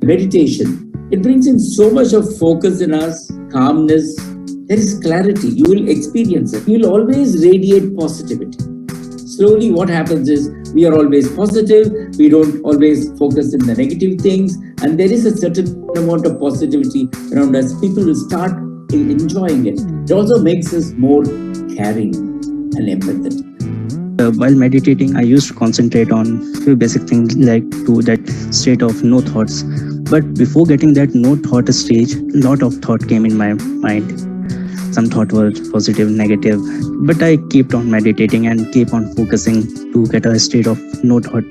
meditation, it brings in so much of focus in us, calmness. There is clarity. You will experience it. You will always radiate positivity. Slowly what happens is we are always positive. We don't always focus in the negative things. And there is a certain amount of positivity around us. People will start enjoying it. It also makes us more caring and empathetic. While meditating, I used to concentrate on few basic things like to that state of no thoughts. But before getting that no thought stage, a lot of thought came in my mind. Some thought was positive, negative, but I kept on meditating and keep on focusing to get a state of no thought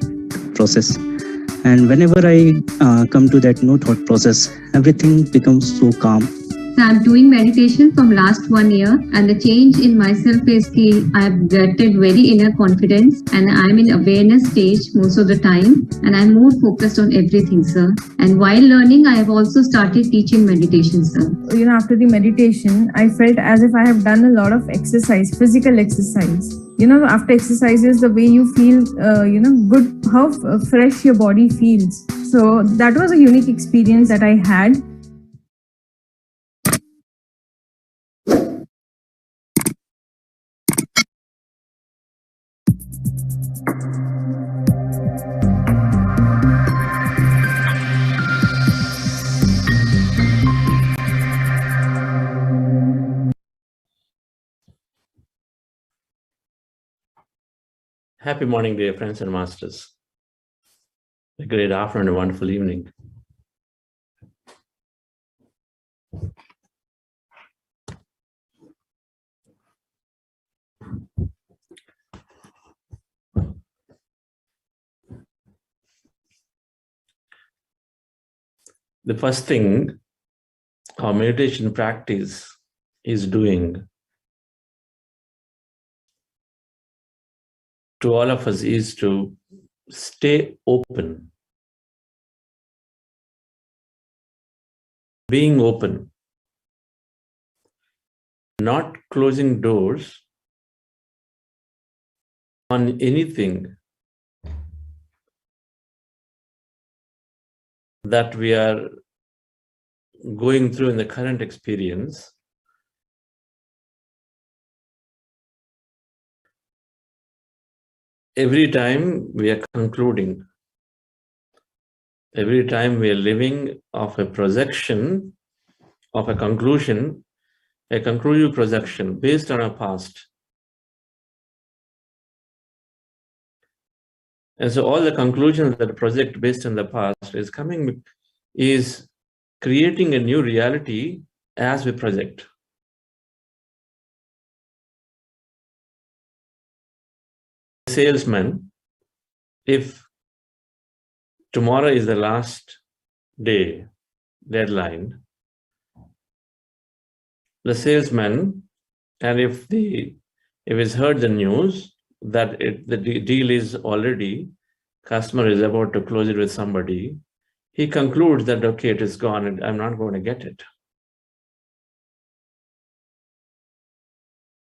process. And whenever I come to that no thought process, everything becomes so calm. I'm doing meditation from last 1 year, and the change in myself is that I've getted very inner confidence, and I'm in awareness stage most of the time, and I'm more focused on everything, sir. And while learning, I have also started teaching meditation, sir. After the meditation, I felt as if I have done a lot of exercise, physical exercise. After exercises, the way you feel, good, how fresh your body feels. So that was a unique experience that I had. Happy morning, dear friends and masters. A great afternoon, a wonderful evening. The first thing our meditation practice is doing to all of us is to stay open. Being open, not closing doors on anything that we are going through in the current experience. Every time we are concluding, every time we are living of a projection, of a conclusion, a conclusive projection based on our past. And so all the conclusions that project based on the past is creating a new reality as we project. Salesman, if tomorrow is the last day, deadline, the salesman, and if he's heard the news that the deal is already, customer is about to close it with somebody, he concludes that, okay, it is gone and I'm not going to get it.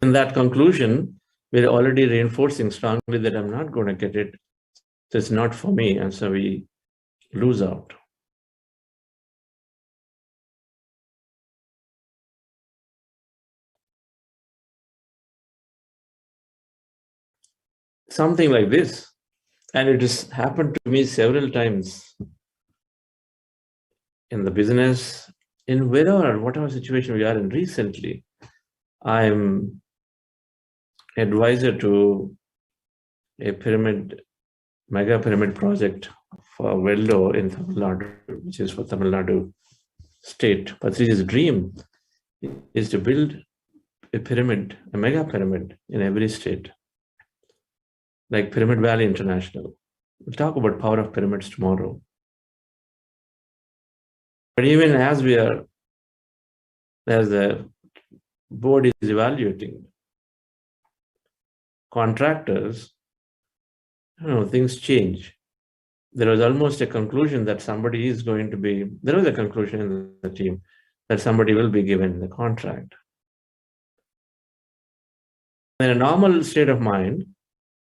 In that conclusion, we're already reinforcing strongly that I'm not going to get it. So it's not for me, and so we lose out. Something like this, and it has happened to me several times in the business, in whatever situation we are in. Recently, I'm advisor to a mega pyramid project for Vellore in Tamil Nadu, which is for Tamil Nadu state. Patriji's dream is to build a pyramid, a mega pyramid in every state, like Pyramid Valley International. We'll talk about power of pyramids tomorrow. But even as the board is evaluating contractors, things change. There was almost a conclusion that there was a conclusion in the team that somebody will be given the contract. In a normal state of mind,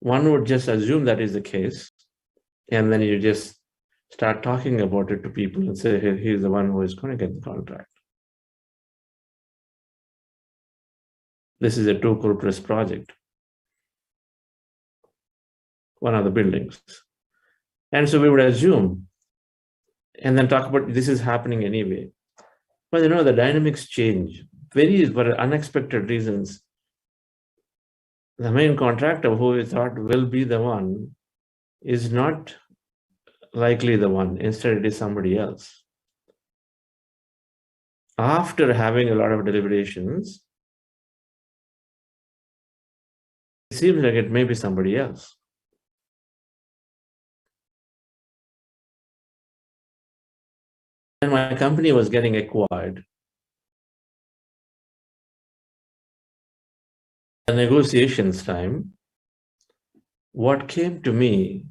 one would just assume that is the case, and then you just start talking about it to people and say, hey, he's the one who is going to get the contract. This is a 2 crore plus project, one of the buildings. And so we would assume and then talk about this is happening anyway. But the dynamics change. For unexpected reasons. The main contractor who we thought will be the one is not likely the one. Instead, it is somebody else. After having a lot of deliberations, it seems like it may be somebody else. And my company was getting acquired. The negotiations time, what came to me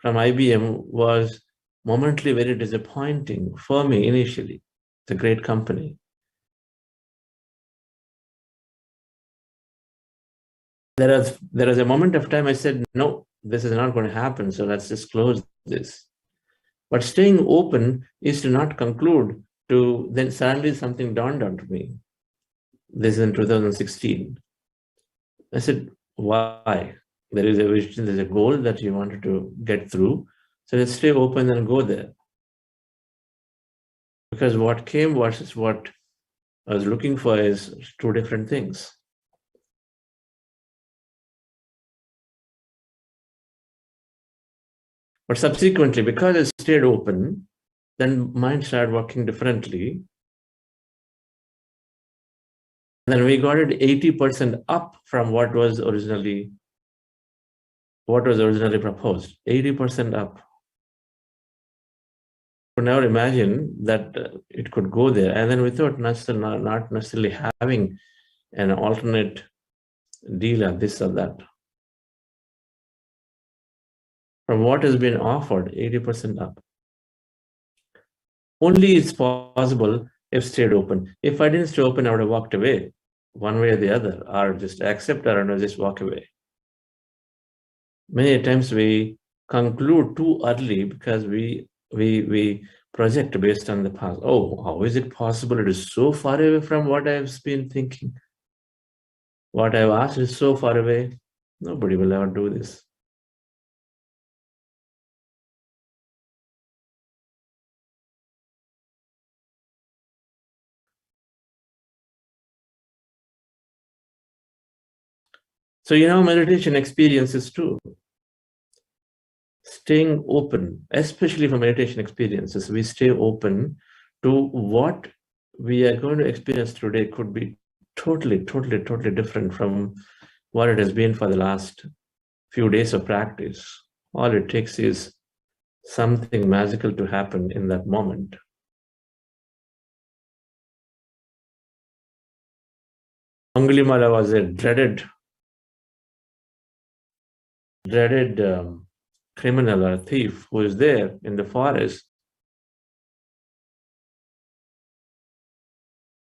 from IBM was momently very disappointing for me initially. It's a great company. There was a moment of time I said, no, this is not going to happen, so let's just close this. But staying open is to not conclude to then suddenly something dawned onto me. This is in 2016. I said, why? There is a vision, there's a goal that you wanted to get through. So let's stay open and go there. Because what came versus what I was looking for is 2 different things. But subsequently, because I stayed open, then mind started working differently. Then we got it 80% up from what was originally proposed. 80% up. Could never imagine that it could go there. And then without not necessarily having an alternate deal at this or that. From what has been offered, 80% up. Only it's possible if stayed open. If I didn't stay open, I would have walked away one way or the other, or just accept or just walk away. Many times we conclude too early because we project based on the past. Oh, how is it possible? It is so far away from what I've been thinking. What I've asked is so far away. Nobody will ever do this. So, meditation experiences too. Staying open, especially for meditation experiences, we stay open to what we are going to experience today could be totally different from what it has been for the last few days of practice. All it takes is something magical to happen in that moment. Angulimala was a dreaded criminal or thief who is there in the forest.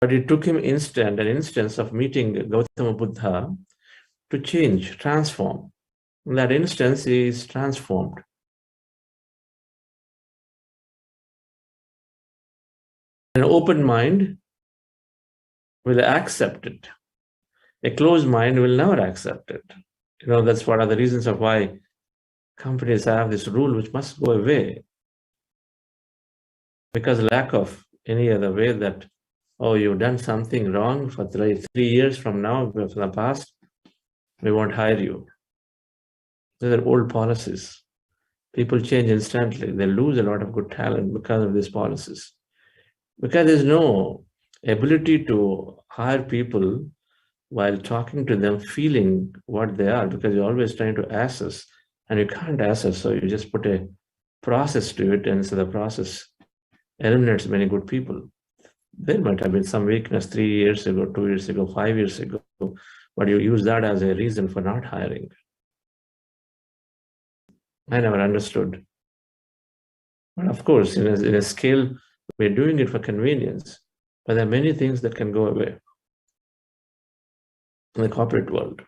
But it took him an instance of meeting Gautama Buddha to change, transform. In that instance, he is transformed. An open mind will accept it. A closed mind will never accept it. That's one of the reasons of why companies have this rule which must go away. Because lack of any other way that, oh, you've done something wrong for 3 years from now, from the past, we won't hire you. These are old policies. People change instantly. They lose a lot of good talent because of these policies. Because there's no ability to hire people while talking to them, feeling what they are, because you're always trying to assess, and you can't assess, so you just put a process to it, and so the process eliminates many good people. There might have been some weakness 3 years ago, 2 years ago, 5 years ago, but you use that as a reason for not hiring. I never understood. But of course, in a scale, we're doing it for convenience, but there are many things that can go away in the corporate world.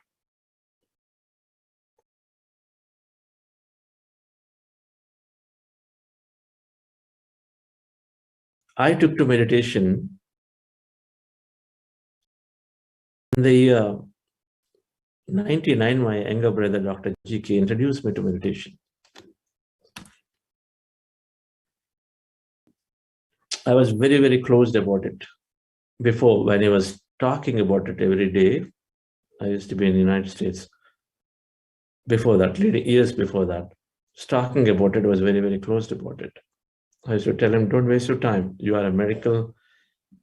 I took to meditation in the year 99. My younger brother, Dr. G.K., introduced me to meditation. I was very, very closed about it. Before, when he was talking about it every day, I used to be in the United States. Before that, years before that, talking about it, was very, very closed about it. I used to tell him, don't waste your time. You are a medical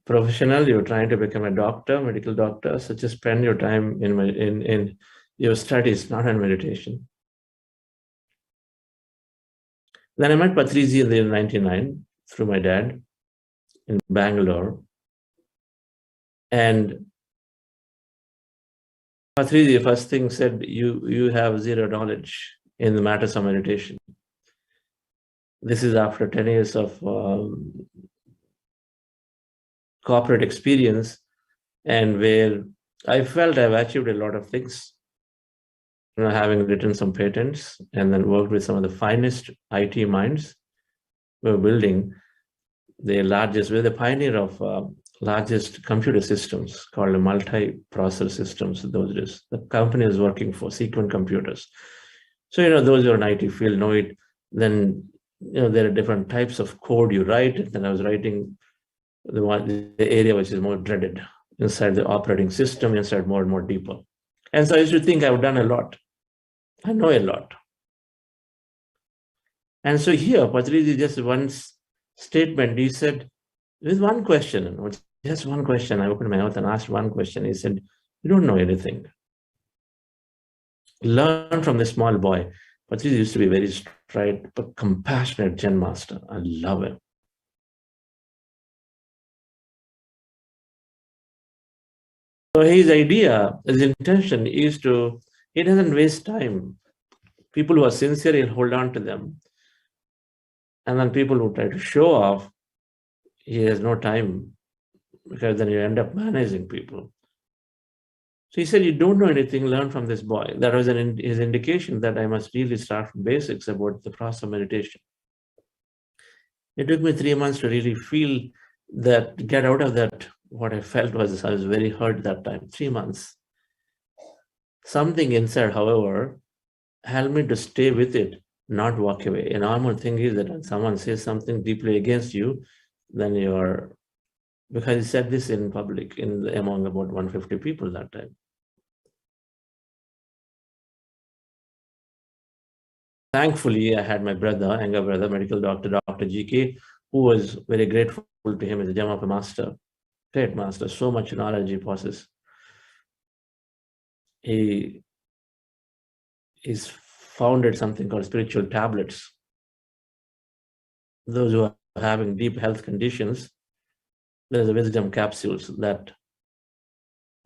professional. You're trying to become a doctor, medical doctor. So just spend your time in your studies, not on meditation. Then I met Patriji in the year 99 through my dad in Bangalore. And Patriji, first thing said, you have zero knowledge in the matters of meditation. This is after 10 years of corporate experience, and where I felt I've achieved a lot of things. You know, having written some patents and then worked with some of the finest IT minds. We're building the largest, we're the pioneer of largest computer systems called multi-processor systems. Those days, the company is working for Sequent Computers. So, you know, those who are in IT field know it. Then, you know, there are different types of code you write. And then I was writing the area which is more dreaded inside the operating system, inside more and more deeper. And so I used to think I've done a lot. I know a lot. And so here, Patriji, just one statement, he said, with one question, just one question, I opened my mouth and asked one question. He said, you don't know anything. Learn from the small boy. Patriji used to be very straight, but compassionate Zen master. I love him. So his idea, his intention is to, he doesn't waste time. People who are sincere, he'll hold on to them. And then people who try to show off, he has no time, because then you end up managing people. So he said, you don't know anything, learn from this boy. That was his indication that I must really start from basics about the process of meditation. It took me 3 months to really feel that, get out of that. What I felt was I was very hurt that time, 3 months. Something inside, however, helped me to stay with it, not walk away. A normal thing is that when someone says something deeply against you, then you're, because he said this in public, among about 150 people that time. Thankfully, I had my brother, younger brother, medical doctor, Dr. GK, who was very grateful to him as a gem of a master, great master, so much knowledge he possesses. He's founded something called spiritual tablets. Those who are having deep health conditions, there's a wisdom capsules that,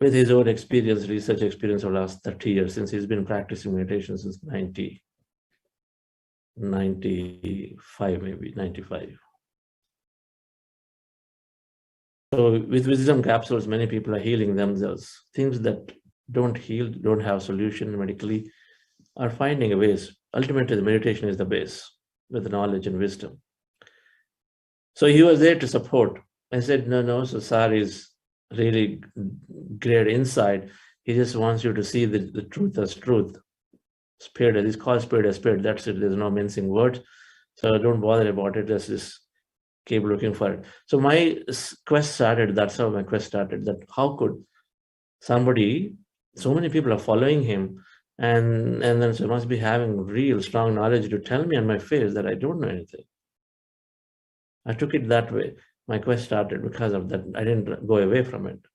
with his own experience, research experience over the last 30 years, since he's been practicing meditation since 95, maybe 95. So with wisdom capsules, many people are healing themselves. Things that don't heal, don't have solution medically, are finding ways. Ultimately, the meditation is the base with the knowledge and wisdom. So he was there to support. I said, no, so Sar is really great insight. He just wants you to see the truth as truth. Spade, he's called spade as spade. That's it. There's no mincing words. So don't bother about it. Just keep looking for it. So my quest started. That's how my quest started. That how could somebody, so many people are following him, and then so must be having real strong knowledge to tell me on my face that I don't know anything. I took it that way. My quest started because of that. I didn't go away from it.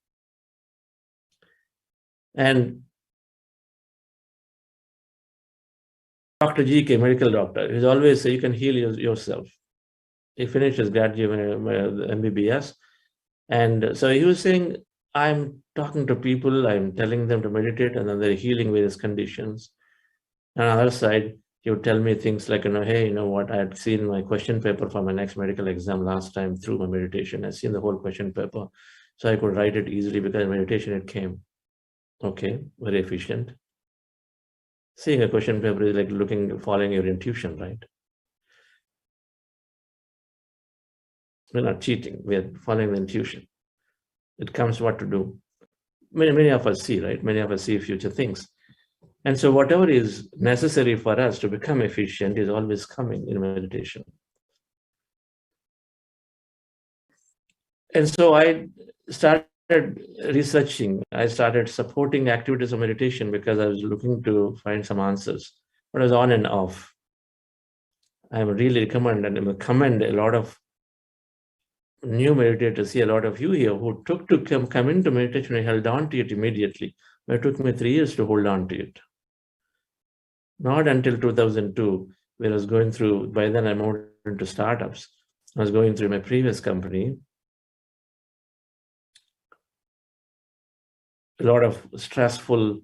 And Dr. GK, medical doctor, he's always say you can heal yourself. He finished his graduate MBBS. And so he was saying, I'm talking to people, I'm telling them to meditate, and then they're healing various conditions. And on the other side, he would tell me things like, hey, you know what, I had seen my question paper for my next medical exam last time through my meditation. I've seen the whole question paper, so I could write it easily because meditation it came. Okay, very efficient. Seeing a question paper is like following your intuition, right? We're not cheating. We're following the intuition. It comes what to do. Many of us see, right? Many of us see future things. And so whatever is necessary for us to become efficient is always coming in meditation. And so I started researching. I started supporting activities of meditation because I was looking to find some answers, but it was on and off. I really recommend and commend a lot of new meditators, see a lot of you here who took to come into meditation and held on to it immediately. But it took me 3 years to hold on to it. Not until 2002, where I was going through, by then I moved into startups. I was going through my previous company. A lot of stressful,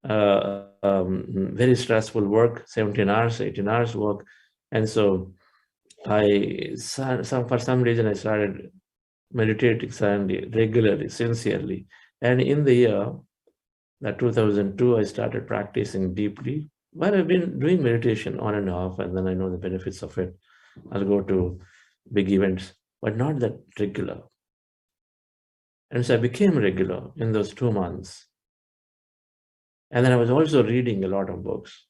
very stressful work, 17 hours, 18 hours work. And so for some reason, I started meditating regularly, sincerely. And in the year, that 2002, I started practicing deeply. Well, I've been doing meditation on and off, and then I know the benefits of it. I'll go to big events, but not that regular. And so I became regular in those 2 months. And then I was also reading a lot of books.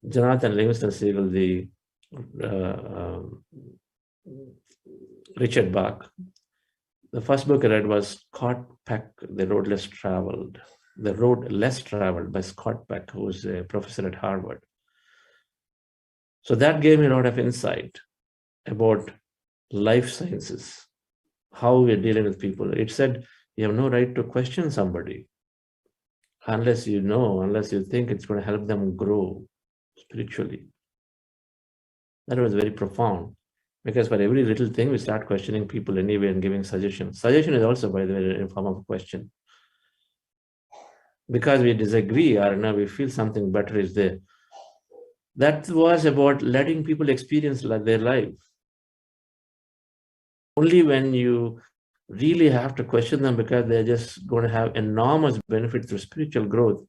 Jonathan Livingston Seagull, the Richard Bach. The first book I read was Scott Peck, The Road Less Traveled. The Road Less Traveled by Scott Peck, who was a professor at Harvard. So that gave me a lot of insight about life sciences, how we're dealing with people. It said you have no right to question somebody unless you know, unless you think it's going to help them grow spiritually. That was very profound, because for every little thing, we start questioning people anyway and giving suggestions. Suggestion is also, by the way, in form of a question. Because we disagree or now we feel something better is there. That was about letting people experience their life. Only when you really have to question them because they're just going to have enormous benefit through spiritual growth.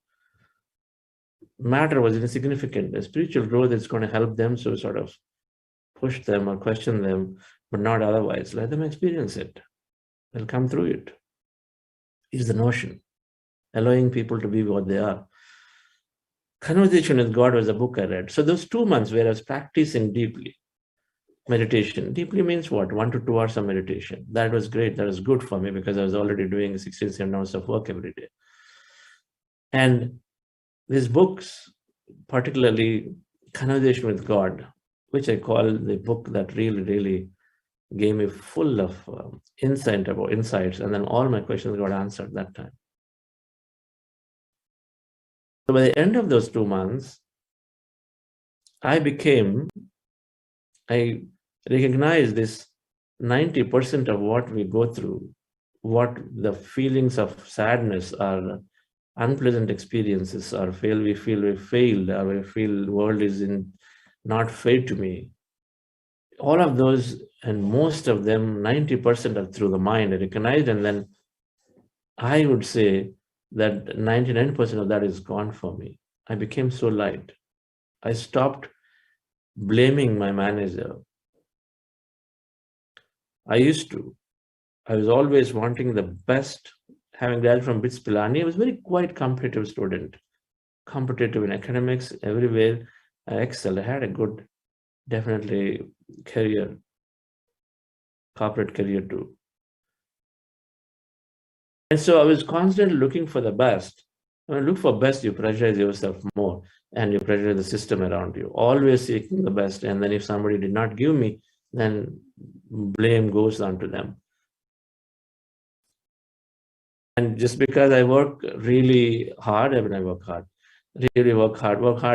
Matter was insignificant. The spiritual growth is going to help them, so sort of push them or question them, but not otherwise. Let them experience it. They'll come through it. Is the notion. Allowing people to be what they are. Conversation with God was a book I read. So those 2 months where I was practicing deeply meditation. Deeply means what? 1 to 2 hours of meditation. That was great. That was good for me because I was already doing 16, 17 hours of work every day. And these books, particularly Conversation with God, which I call the book that really gave me full of insights, and then all my questions got answered that time. So by the end of those 2 months, I recognized this 90% of what we go through, what the feelings of sadness or unpleasant experiences, or we feel we failed, or we feel the world is not fair to me. All of those, and most of them, 90% are through the mind. I recognized, and then I would say that 99% of that is gone for me. I became so light. I stopped blaming my manager. I was always wanting the best. Having graduated from BITS Pilani, I was very quite competitive student. Competitive in academics, everywhere. I excelled. I had a good, definitely, career, corporate career too. And so I was constantly looking for the best. When you look for best, you pressurize yourself more, and you pressurize the system around you, always seeking the best. And then if somebody did not give me, then blame goes on to them. And just because I work really hard, work hard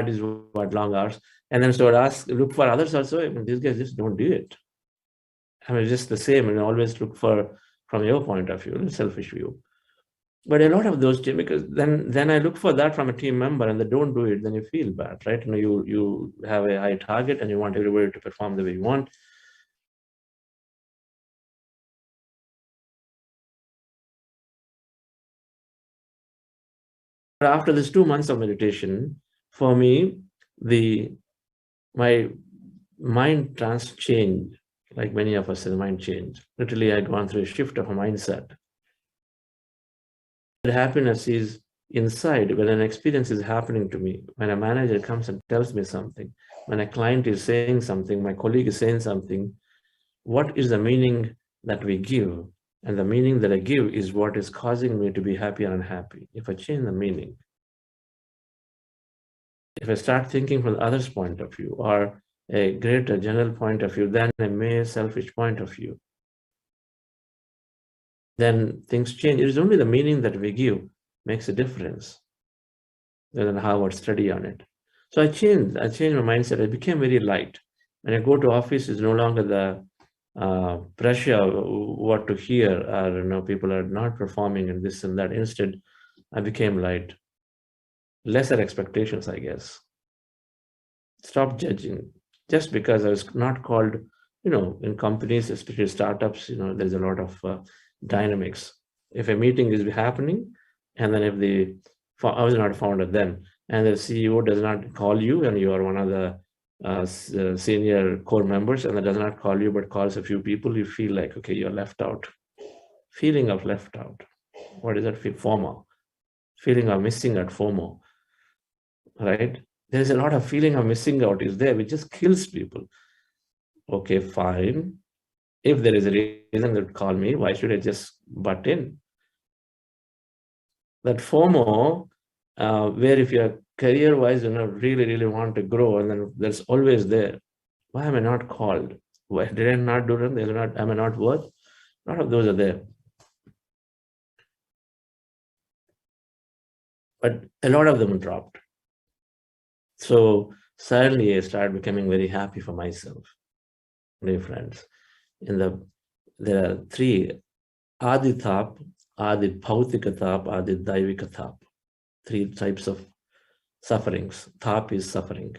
is what, long hours. And then so I'd look for others also. These guys just don't do it. Just the same, and always look for, from your point of view, selfish view. But a lot of those team, because then I look for that from a team member, and they don't do it, then you feel bad, right? You have a high target and you want everybody to perform the way you want. After this 2 months of meditation, for me, my mind changed like many of us, the mind changed. Literally, I'd gone through a shift of a mindset. The happiness is inside when an experience is happening to me, when a manager comes and tells me something, when a client is saying something, my colleague is saying something, what is the meaning that we give? And the meaning that I give is what is causing me to be happy or unhappy. If I change the meaning, if I start thinking from the other's point of view or a greater general point of view than a mere selfish point of view, then things change. It is only the meaning that we give makes a difference rather than how I study on it. So I changed my mindset. I became very light. When I go to office, it's no longer the pressure of what to hear, or people are not performing and this and that. Instead, I became light. Lesser expectations, I guess. Stop judging. Just because I was not called, in companies, especially startups, there's a lot of dynamics. If a meeting is happening, and then if I was not a founder then, and the CEO does not call you, and you are one of the senior core members, and that does not call you, but calls a few people, you feel like, okay, you're left out. Feeling of left out. What is that? FOMO. Feeling of missing out, FOMO. Right? There's a lot of feeling of missing out is there, which just kills people. Okay, fine. If there is a reason that call me, why should I just butt in? That FOMO, where if you're career-wise, really, really want to grow, and then there's always there. Why am I not called? Why did I not do it? Am I not worth? A lot of those are there. But a lot of them dropped. So suddenly I started becoming very happy for myself, dear friends. There are three: Adi Thap, Adi Bhautika Thap, Adi Daivika Thap. Three types of sufferings. Thap is suffering.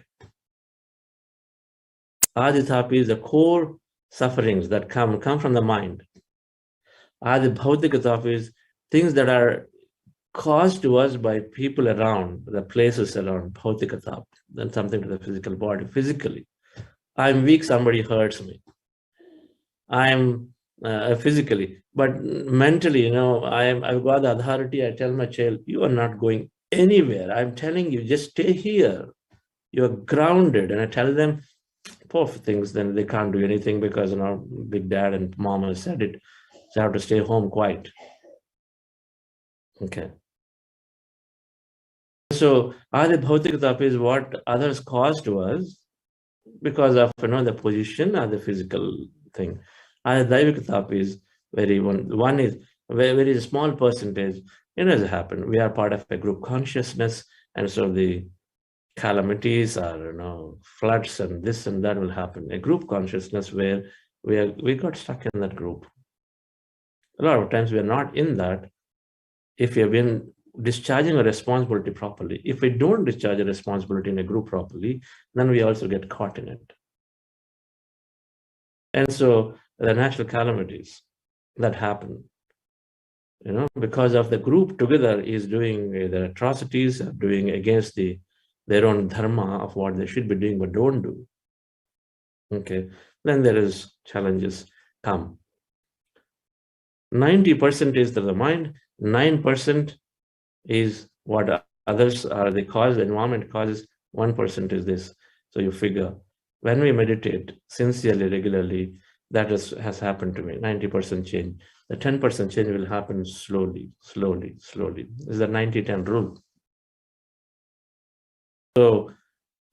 Adi Thap is the core sufferings that come from the mind. Adi Bhautika Thap is things that are caused to us by people around, the places around, Bhautika Thap, then something to the physical body. Physically, I'm weak, somebody hurts me. I'm physically, but mentally, I've got the authority. I tell my child, you are not going anywhere. I'm telling you, just stay here. You're grounded. And I tell them, poor things, then they can't do anything because, big dad and mom have said it. So I have to stay home quiet. Okay. So Adi Bhautika Tap is what others cause to us because of the position or the physical thing. Adi Daivika Tap is one is very small percentage. It has happened. We are part of a group consciousness, and so the calamities or floods and this and that will happen. A group consciousness where we got stuck in that group. A lot of times we are not in that if we have been discharging a responsibility properly. If we don't discharge a responsibility in a group properly, then we also get caught in it. And so the natural calamities that happen, because of the group together is doing the atrocities, doing against their own dharma of what they should be doing but don't do. Okay, then there is challenges come. 90% is the mind, 9% is what others are the cause, the environment causes, 1% is this. So you figure, when we meditate sincerely, regularly, that has happened to me, 90% change. The 10% change will happen slowly, slowly, slowly. This is the 90-10 rule. So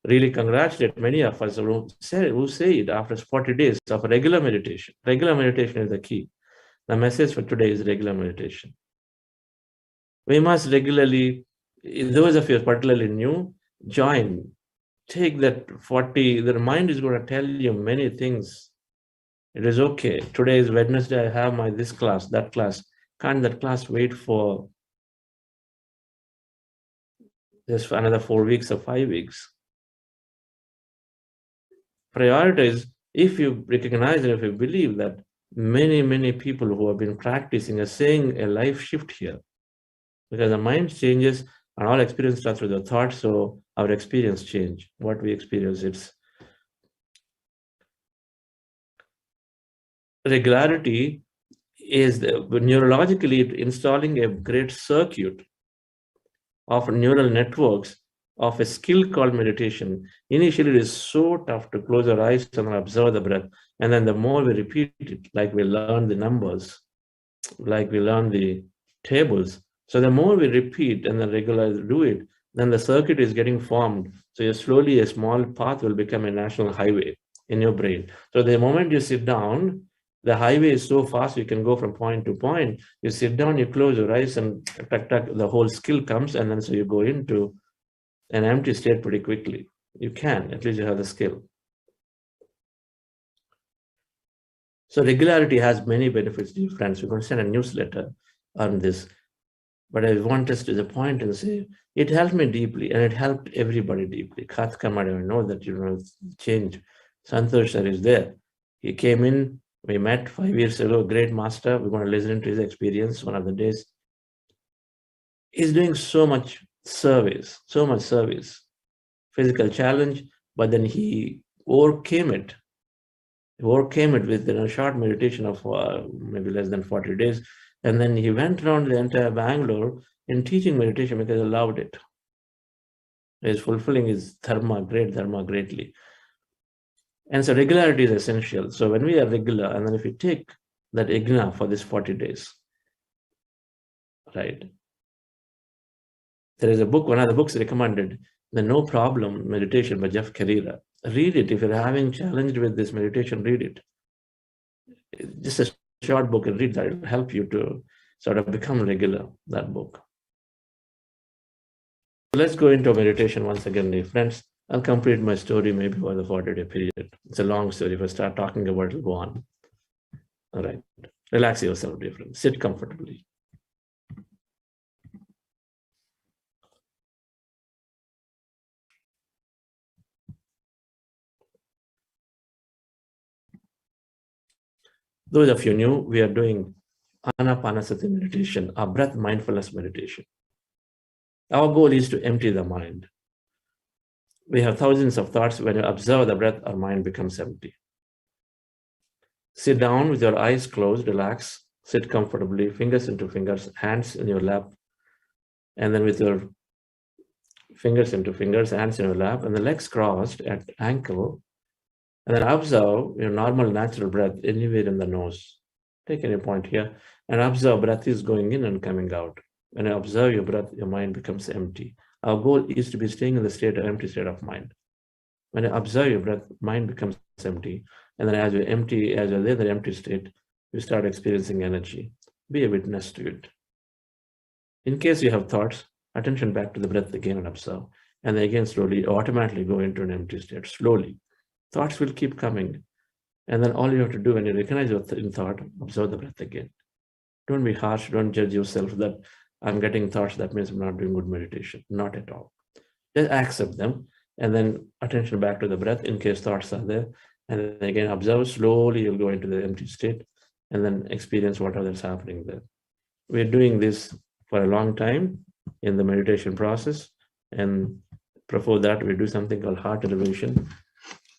really congratulate many of us who say it after 40 days of regular meditation. Regular meditation is the key. The message for today is regular meditation. We must regularly, those of you particularly new, join. Take that 40, the mind is going to tell you many things. It is okay. Today is Wednesday, I have this class, that class. Can't that class wait for just another 4 weeks or 5 weeks? Prioritize, if you recognize and if you believe that many, many people who have been practicing are saying a life shift here. Because the mind changes and all experience starts with the thought, so our experience change. What we experience, it's regularity is neurologically installing a great circuit of neural networks of a skill called meditation. Initially, it is so tough to close our eyes and observe the breath. And then the more we repeat it, like we learn the numbers, like we learn the tables. So the more we repeat and then regularly do it, then the circuit is getting formed. So slowly a small path will become a national highway in your brain. So the moment you sit down, the highway is so fast you can go from point to point. You sit down, you close your eyes, and the whole skill comes, and then so you go into an empty state pretty quickly. You can, at least you have the skill. So regularity has many benefits, dear friends. We're going to send a newsletter on this. But I want us to the point and say, it helped me deeply, and it helped everybody deeply. Katka might have know that, change. Santosh sir is there. He came in, we met 5 years ago, great master. We're going to listen to his experience one of the days. He's doing so much service, physical challenge, but then he overcame it. He overcame it with a short meditation of maybe less than 40 days. And then he went around the entire Bangalore in teaching meditation because he loved it. He's fulfilling his dharma, great dharma, greatly. And so regularity is essential. So when we are regular, and then if we take that igna for this 40 days, right? There is a book, one of the books recommended, the No Problem Meditation by Jeff Carrera. Read it. If you're having challenged with this meditation, read it. Just a short book, and read that. It'll help you to sort of become regular, that book. Let's go into meditation once again, dear friends. I'll complete my story maybe for the 40-day period. It's a long story. If I start talking about it, it'll go on. All right. Relax yourself, dear friends. Sit comfortably. Those of you new, we are doing Ana-Pana-Sati meditation, our breath mindfulness meditation. Our goal is to empty the mind. We have thousands of thoughts. When you observe the breath, our mind becomes empty. Sit down with your eyes closed, relax, sit comfortably, fingers into fingers, hands in your lap, and then with your fingers into fingers, hands in your lap, and the legs crossed at ankle, and then observe your normal natural breath anywhere in the nose. Take any point here, and observe breath is going in and coming out. When you observe your breath, your mind becomes empty. Our goal is to be staying in the empty state of mind. When you observe your breath, mind becomes empty. And then as you're there in the empty state, you start experiencing energy. Be a witness to it. In case you have thoughts, attention back to the breath again and observe. And then again, slowly, automatically go into an empty state. Slowly. Thoughts will keep coming. And then all you have to do when you recognize your thought, observe the breath again. Don't be harsh. Don't judge yourself that I'm getting thoughts. That means I'm not doing good meditation. Not at all. Just accept them. And then attention back to the breath in case thoughts are there. And then again, observe slowly, you'll go into the empty state and then experience whatever is happening there. We're doing this for a long time in the meditation process. And before that, we do something called heart elevation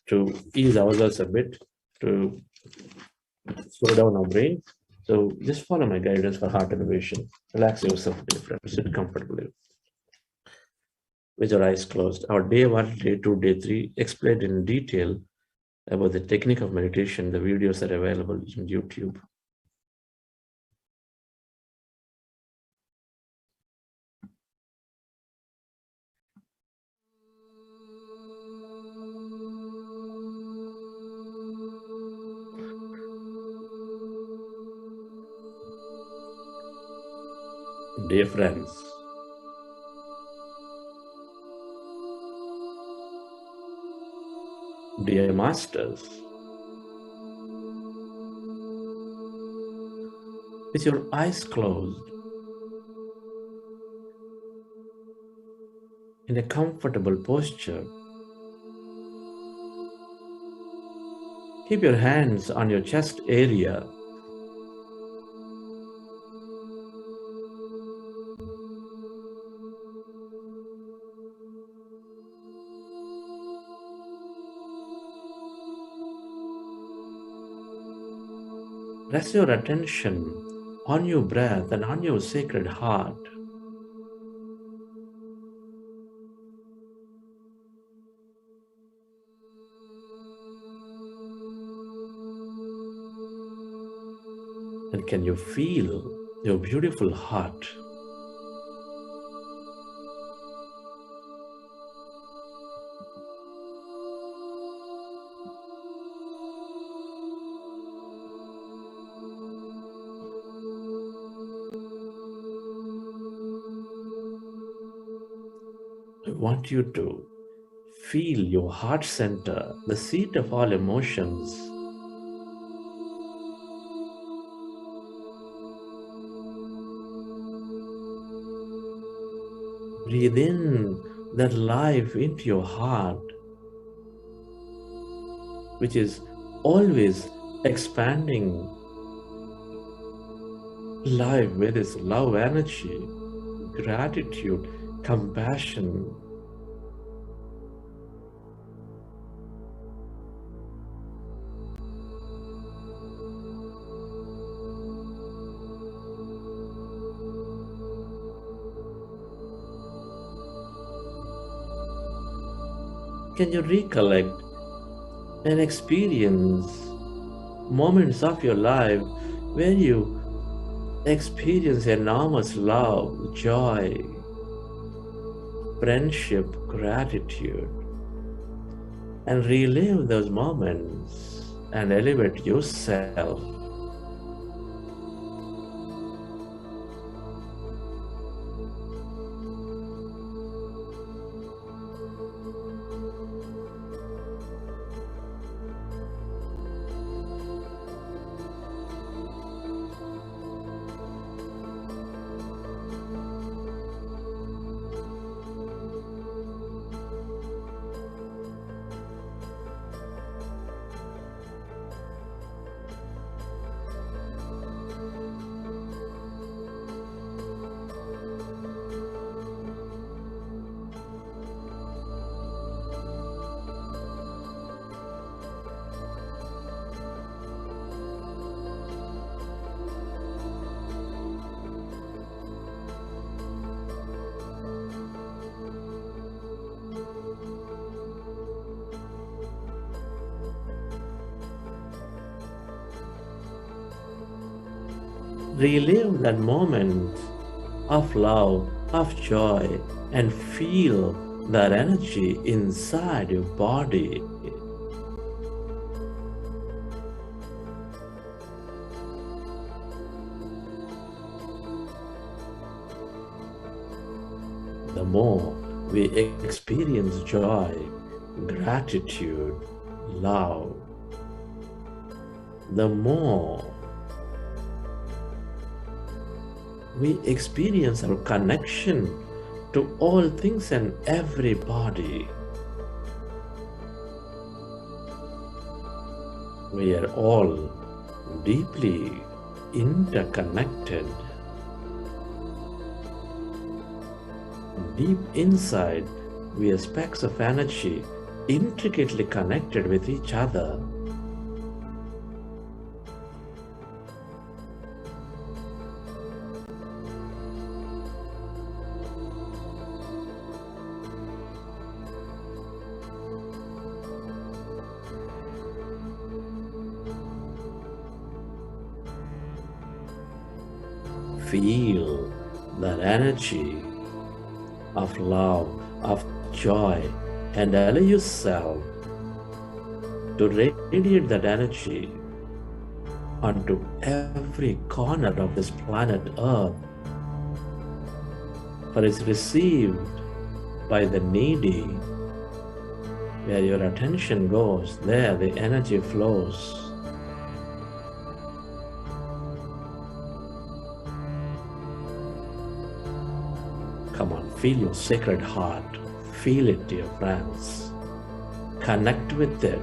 to ease ourselves a bit, to slow down our brain. So just follow my guidance for heart elevation. Relax yourself, dear friend. Sit comfortably with your eyes closed. Our day 1, day 2, day 3 explained in detail about the technique of meditation. The videos are available on YouTube. Dear friends, dear masters, with your eyes closed, in a comfortable posture, keep your hands on your chest area. rest your attention on your breath and on your sacred heart. And can you feel your beautiful heart? I want you to feel your heart center, the seat of all emotions. Breathe in that life into your heart, which is always expanding life with its love energy, gratitude, compassion. Can you recollect and experience moments of your life where you experience enormous love, joy, friendship, gratitude, and relive those moments and elevate yourself? Relive that moment of love, of joy, and feel that energy inside your body. The more we experience joy, gratitude, love, the more we experience our connection to all things and everybody. We are all deeply interconnected. Deep inside, we are specks of energy intricately connected with each other. Feel that energy of love, of joy, and allow yourself to radiate that energy onto every corner of this planet Earth, for it's received by the needy. Where your attention goes, there the energy flows. Come on, feel your sacred heart. Feel it, dear friends. Connect with it.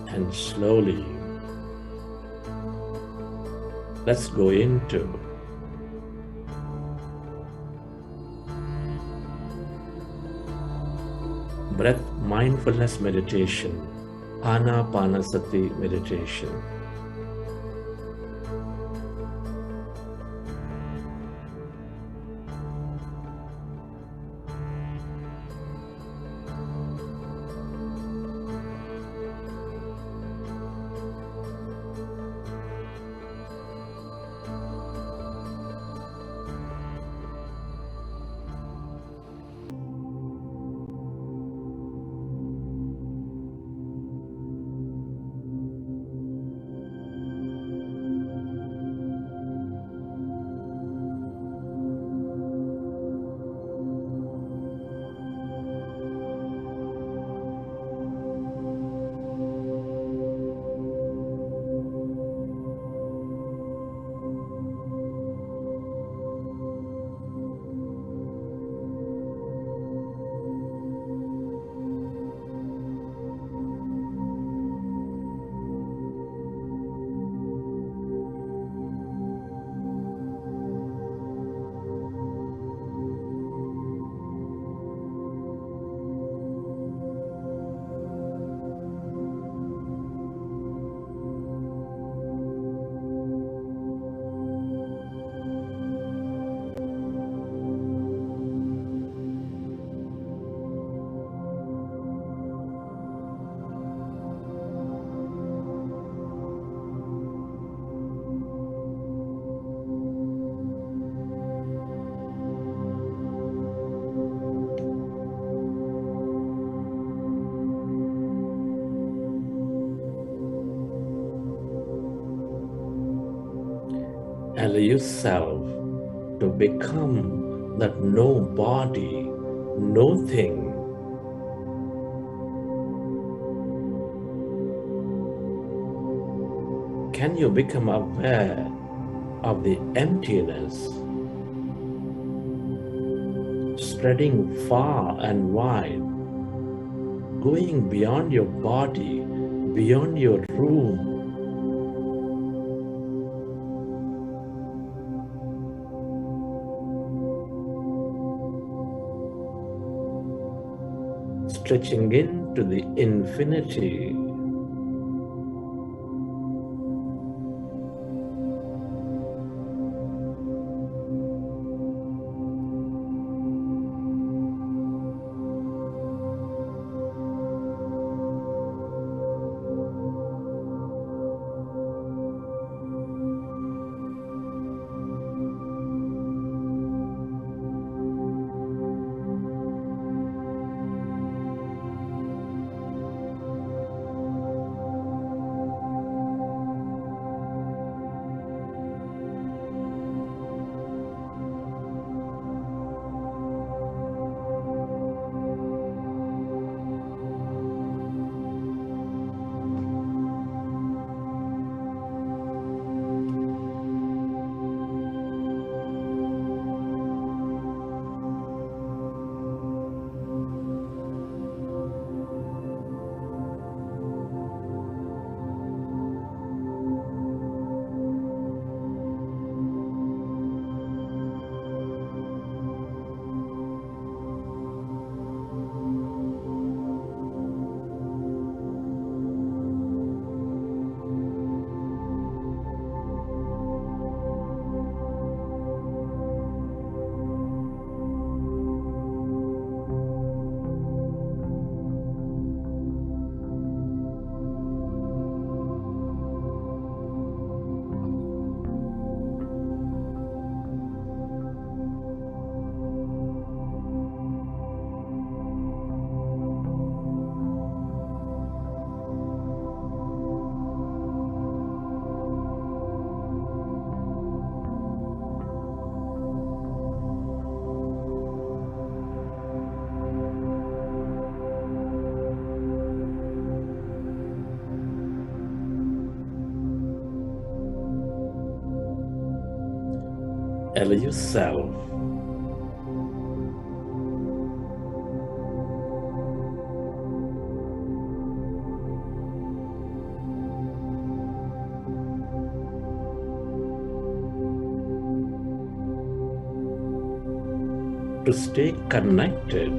And slowly Let's go into breath mindfulness meditation, Ana-Pana-Sati meditation. Allow yourself to become that no body, no thing. Can you become aware of the emptiness spreading far and wide, going beyond your body, beyond your room? Stretching into the infinity. Allow yourself to stay connected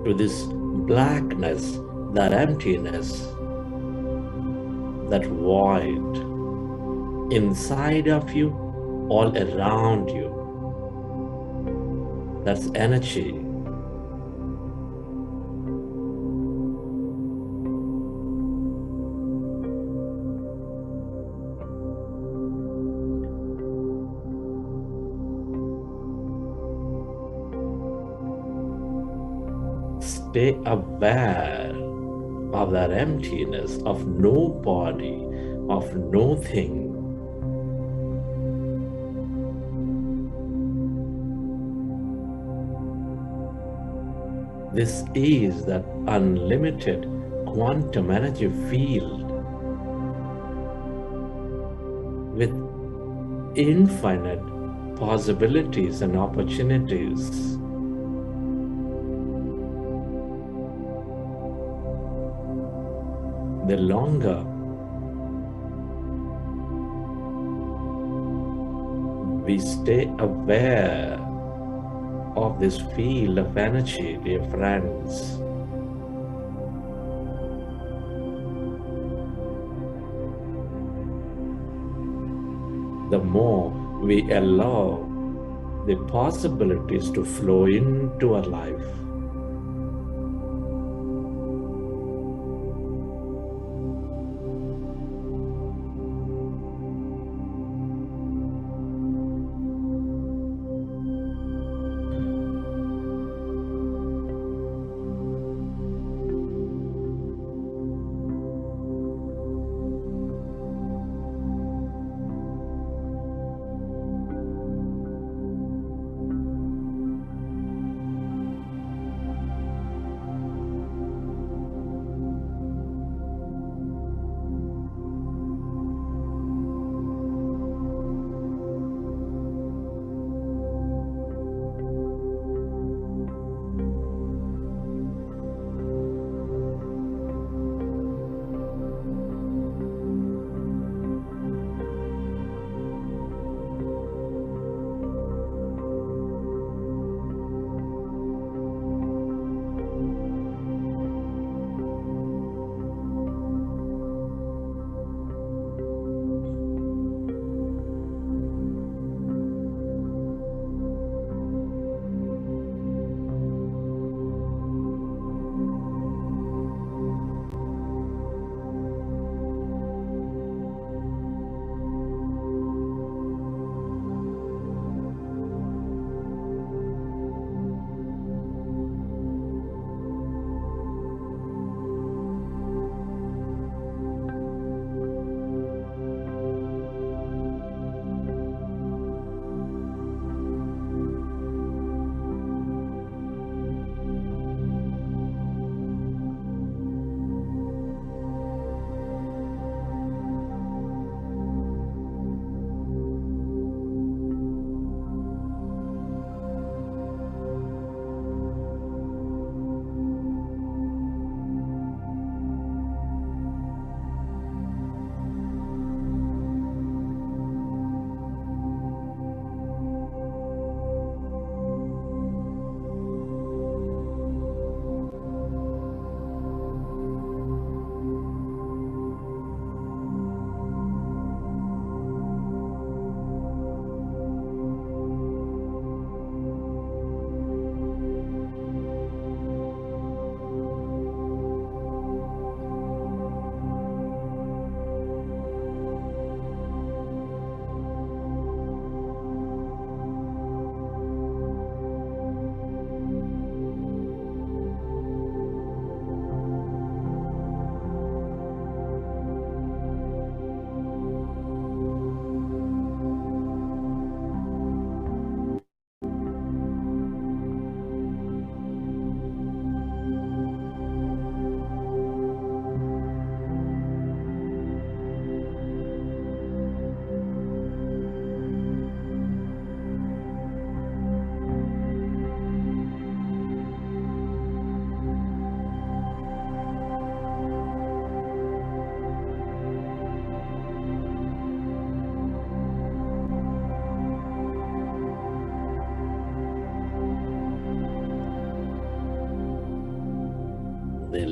to this blackness, that emptiness, that void inside of you, all around you. That's energy. Stay aware of that emptiness, of no body, of no thing. This is that unlimited quantum energy field with infinite possibilities and opportunities. The longer we stay aware of this field of energy, dear friends, the more we allow the possibilities to flow into our life.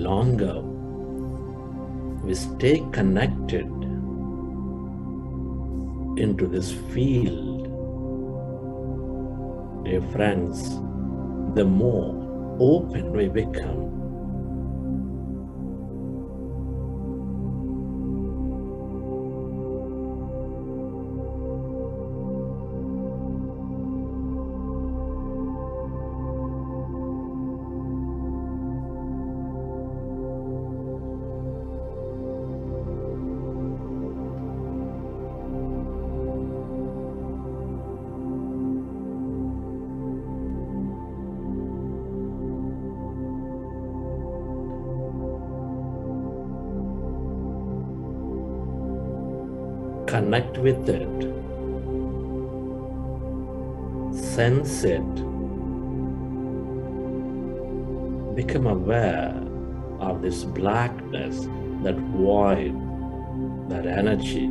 longer we stay connected into this field, dear friends, the more open we become. Connect with it, sense it, become aware of this blackness, that void, that energy.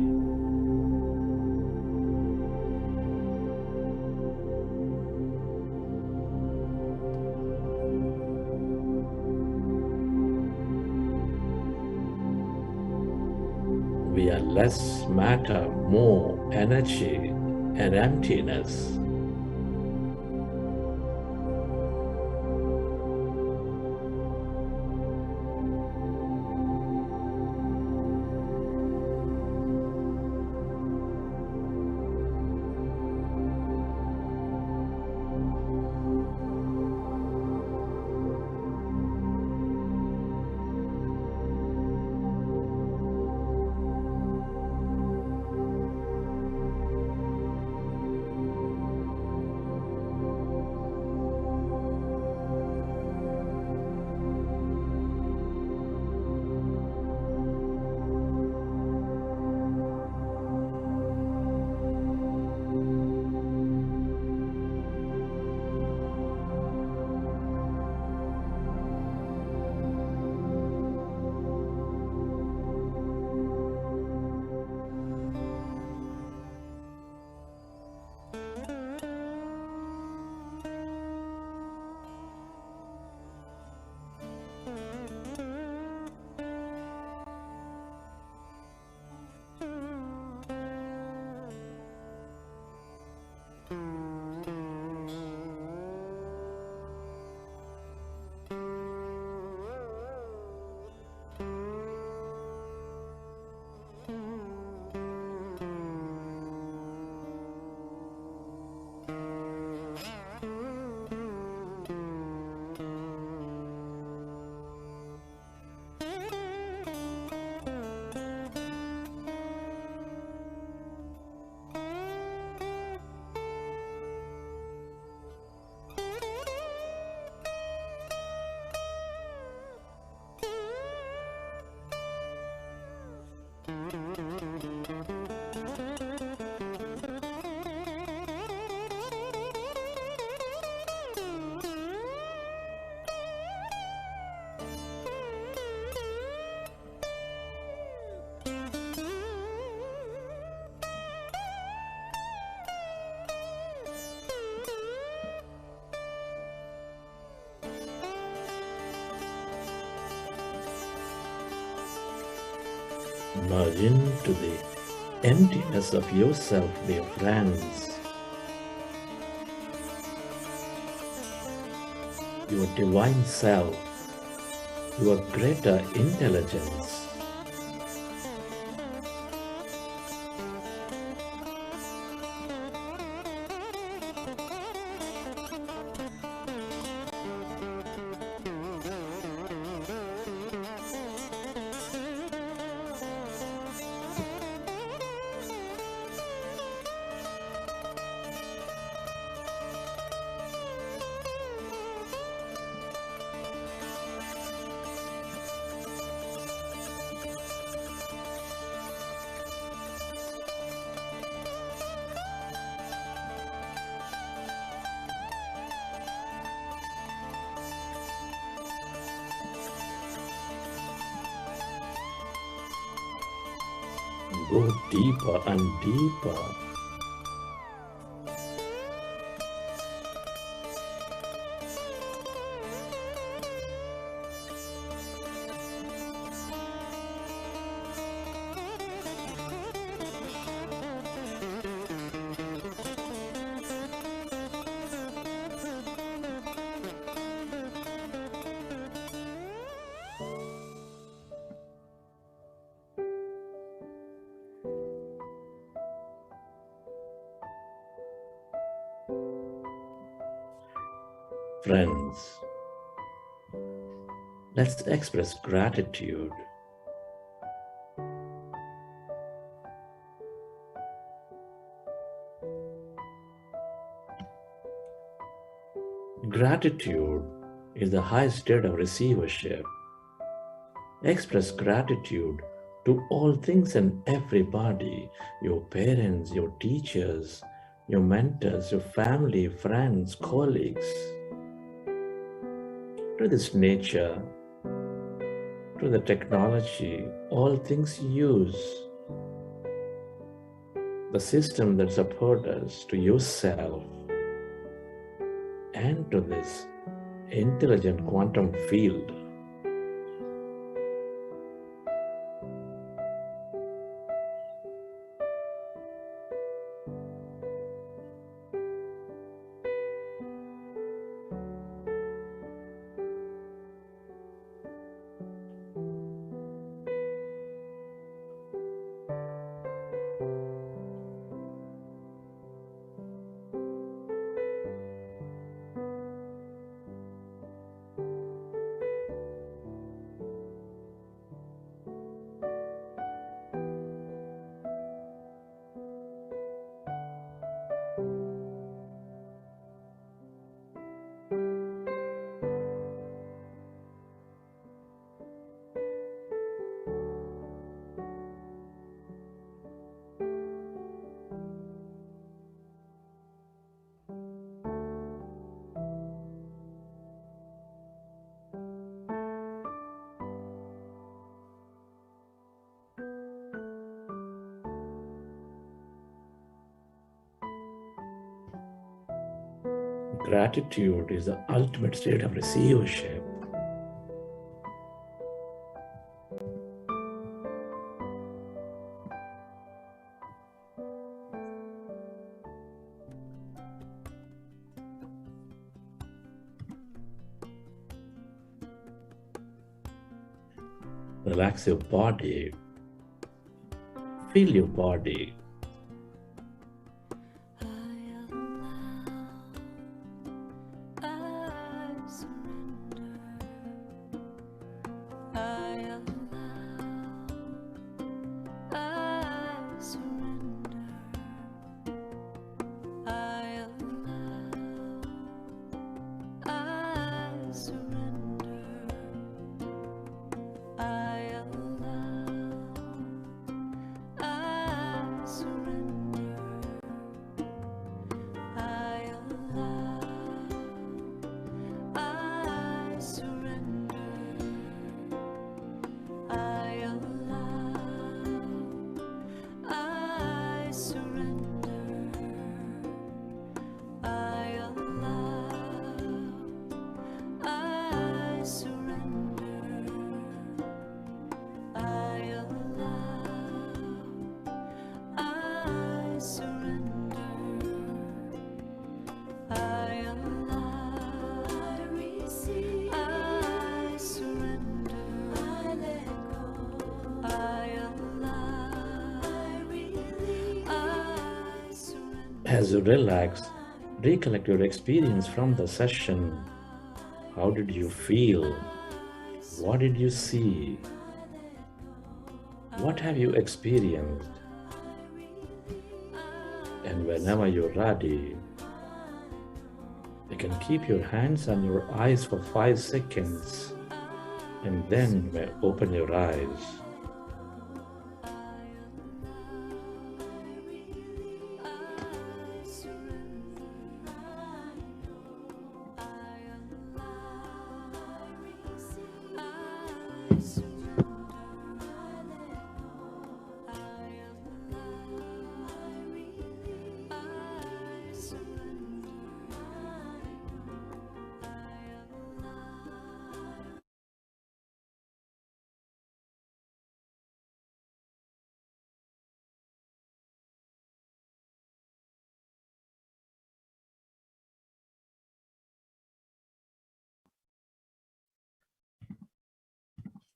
We are less matter, more energy and emptiness. Merge into the emptiness of yourself, dear friends. Your divine self, your greater intelligence. Go deeper and deeper. Friends, let's express gratitude. Gratitude is the highest state of receivership. Express gratitude to all things and everybody, your parents, your teachers, your mentors, your family, friends, colleagues, to this nature, to the technology, all things you use, the system that supports us, to yourself, and to this intelligent quantum field. Gratitude is the ultimate state of receivership. Relax your body. Feel your body. As you relax, recollect your experience from the session. How did you feel? What did you see? What have you experienced? And whenever you're ready, you can keep your hands on your eyes for 5 seconds and then you may open your eyes.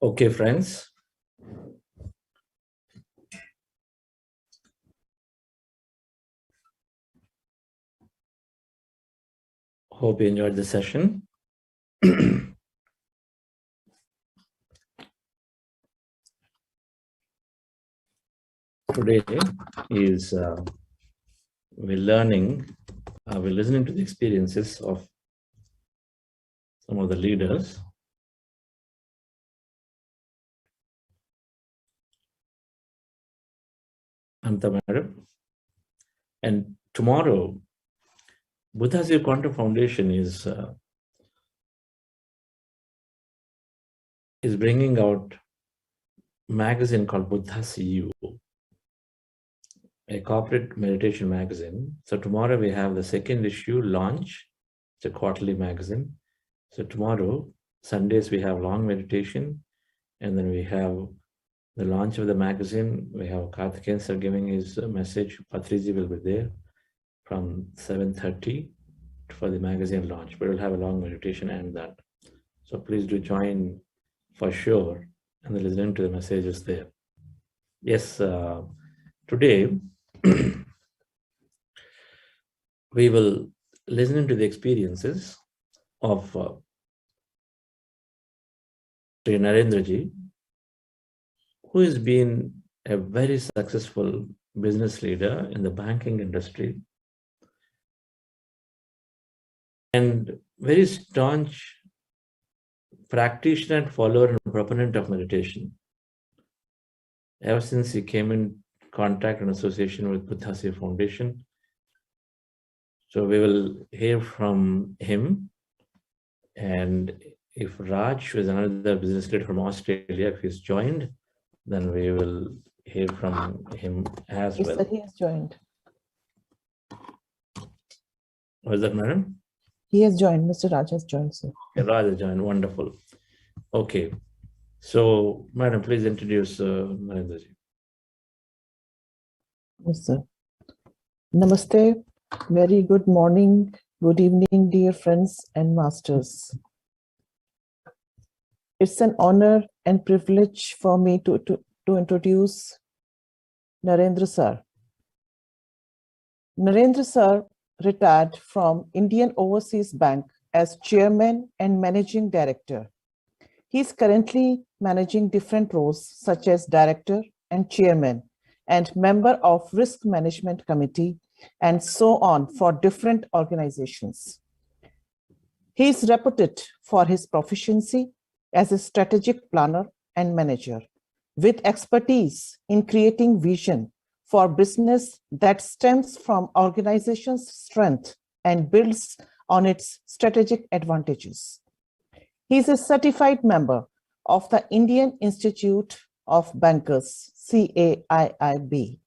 Okay, friends. Hope you enjoyed the session. Today is we're listening to the experiences of some of the leaders. Anta Madam. And tomorrow, Buddha's Quantum Foundation is bringing out a magazine called Buddha's You, a corporate meditation magazine. So tomorrow we have the second issue launch. It's a quarterly magazine. So tomorrow, Sundays, we have long meditation, and then we have the launch of the magazine. We have Karthikeyan sir giving his message. Patriji will be there from 7:30 for the magazine launch. But we'll have a long meditation and that. So please do join for sure and listen to the messages there. Yes, today we will listen to the experiences of Narendra G, who has been a very successful business leader in the banking industry and very staunch practitioner and follower and proponent of meditation. Ever since he came in contact and association with Buddha's Foundation. So we will hear from him. And if Raj, who is another business leader from Australia, if he's joined, then we will hear from him as well. Yes, sir, he has joined. Was that, madam? He has joined. Mr. Raj has joined, sir. Okay, Raj has joined. Wonderful. Okay. So, madam, please introduce Narendra Ji. Yes, sir. Namaste. Very good morning, good evening, dear friends and masters. It's an honor and privilege for me to introduce Narendra sir. Narendra sir retired from Indian Overseas Bank as chairman and managing director. He is currently managing different roles such as director and chairman and member of risk management committee and so on for different organizations. He is reputed for his proficiency as a strategic planner and manager with expertise in creating vision for business that stems from organization's strength and builds on its strategic advantages. He is a certified member of the Indian Institute of Bankers, CAIIB.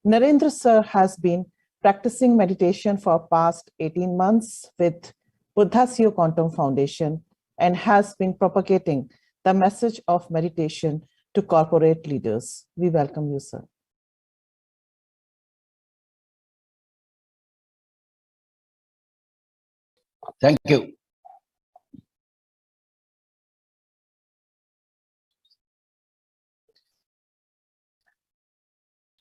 Narendra sir has been practicing meditation for past 18 months with Buddha's Quantum Foundation and has been propagating the message of meditation to corporate leaders. We welcome you, sir. Thank you.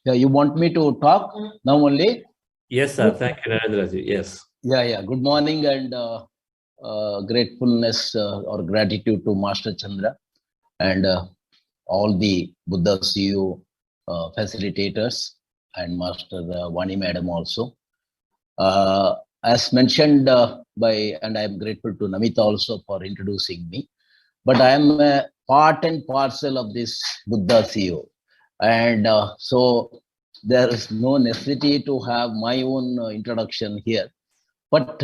Yeah, you want me to talk now only? Yes, sir. Thank you, Narendra Ji. Yes. Yeah. Good morning and gratefulness or gratitude to Master Chandra and all the Buddha CEO facilitators and Master Vani Madam also. As mentioned and I am grateful to Namita also for introducing me. But I am a part and parcel of this Buddha CEO. And so there is no necessity to have my own introduction here. But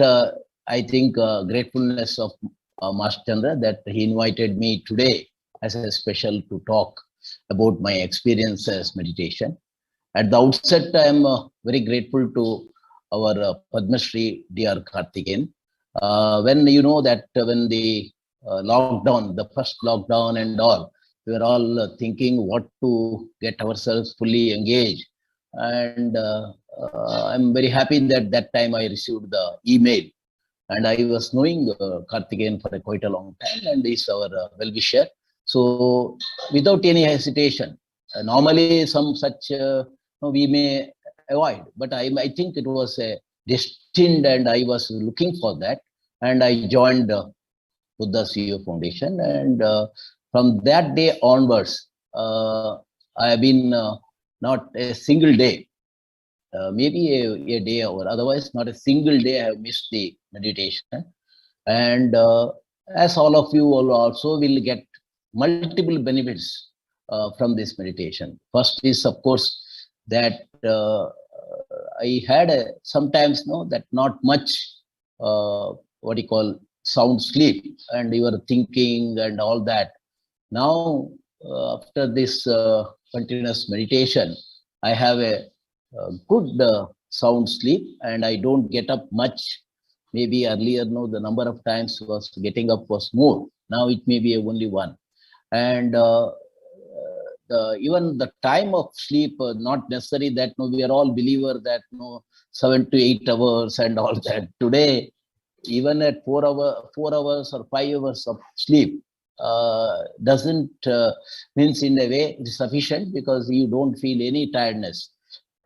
I think gratefulness of Master Chandra that he invited me today as a special to talk about my experience as meditation. At the outset, I am very grateful to our Padma Shri Dr. Karthikeyan. When you know that when the lockdown, the first lockdown and all, we were all thinking what to get ourselves fully engaged. And I'm very happy that that time I received the email. And I was knowing Karthikeyan for quite a long time and he's our well-wisher. So without any hesitation, normally some such we may avoid, but I think it was a destined, and I was looking for that. And I joined Buddha CEO Foundation. And from that day onwards, I have been not a single day, maybe a day or otherwise, not a single day I have missed the meditation. And as all of you will also will get multiple benefits from this meditation. First is, of course, that I had sometimes that not much what you call sound sleep, and you are thinking and all that. Now after this continuous meditation, I have a good sound sleep, and I don't get up much. Maybe earlier, the number of times was getting up was more. Now it may be only one. And even the time of sleep, not necessary that we are all believer that 7 to 8 hours and all that. Today, even at 4 hours or 5 hours of sleep doesn't means in a way it is sufficient, because you don't feel any tiredness.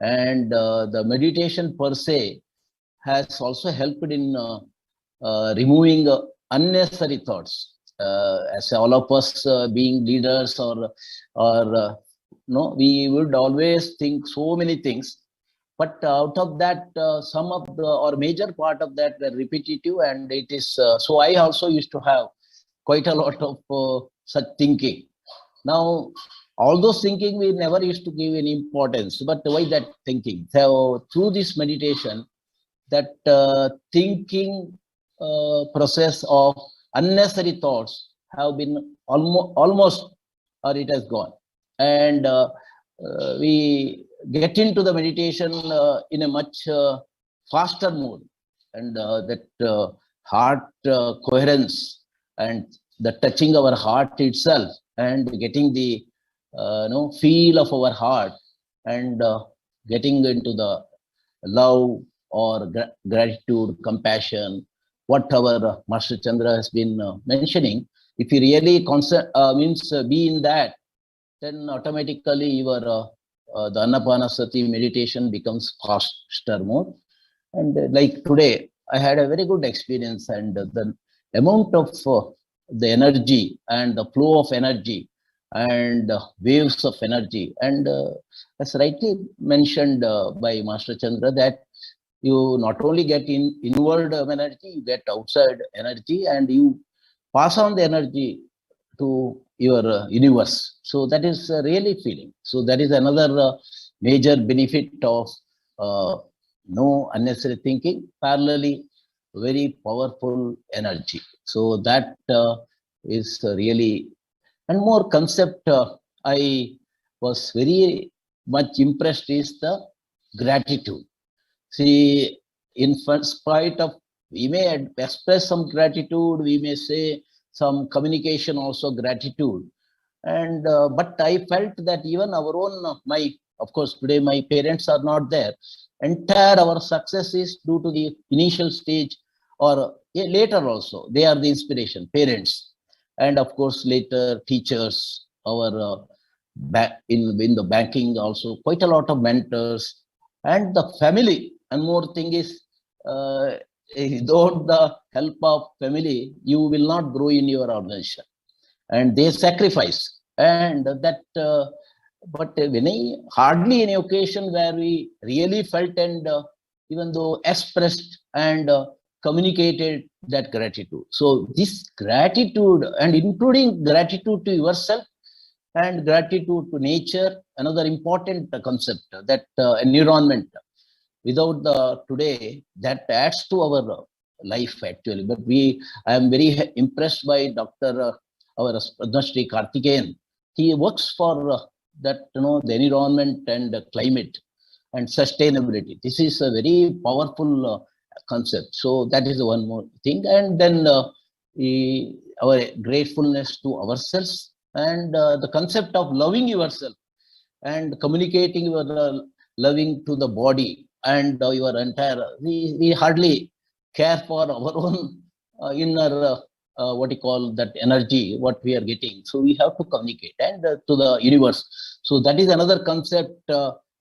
And the meditation per se has also helped in removing unnecessary thoughts. As all of us being leaders, or we would always think so many things, but out of that, some of the or major part of that were repetitive, and it is so I also used to have quite a lot of such thinking. Now, all those thinking we never used to give any importance, but why that thinking? So through this meditation, that thinking process of unnecessary thoughts have been almost, or it has gone. And we get into the meditation in a much faster mode, and that heart coherence and the touching our heart itself, and getting the feel of our heart, and getting into the love or gratitude, compassion, what our Master Chandra has been mentioning. If you really be in that, then automatically your the Ana-Pana-Sati meditation becomes faster mode. And like today, I had a very good experience, and the amount of the energy and the flow of energy and waves of energy, and as rightly mentioned by Master Chandra, that you not only get inward energy, you get outside energy, and you pass on the energy to your universe. So that is really feeling. So that is another major benefit of no unnecessary thinking, parallelly very powerful energy. So that is really, and more concept I was very much impressed is the gratitude. See, in spite of, we may express some gratitude, we may say some communication also gratitude, and but I felt that even our own, of course today my parents are not there, entire our success is due to the initial stage, or later also they are the inspiration, parents, and of course later teachers, our in the banking also quite a lot of mentors, and the family. And more thing is, without the help of family, you will not grow in your organization, and they sacrifice. And that, but when hardly any occasion where we really felt and even though expressed and communicated that gratitude. So this gratitude, and including gratitude to yourself and gratitude to nature, another important concept, that environment. Without the today, that adds to our life actually. But I am very impressed by Dr. Our Brahmarshi Karthikeyan. He works for that, the environment and the climate and sustainability. This is a very powerful concept. So that is one more thing. And then our gratefulness to ourselves, and the concept of loving yourself and communicating your loving to the body and your entire, we hardly care for our own inner what you call that energy, what we are getting. So we have to communicate and to the universe. So that is another concept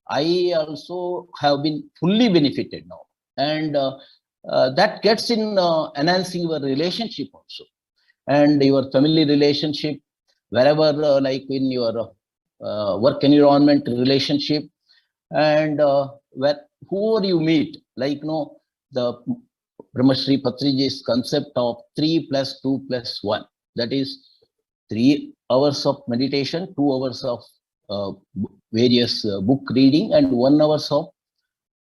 I also have been fully benefited now. and that gets in enhancing your relationship also, and your family relationship, wherever like in your work environment relationship, and where whoever you meet, like the Brahmarshi Patriji's concept of 3 + 2 + 1, that is 3 hours of meditation, 2 hours of various book reading, and 1 hour of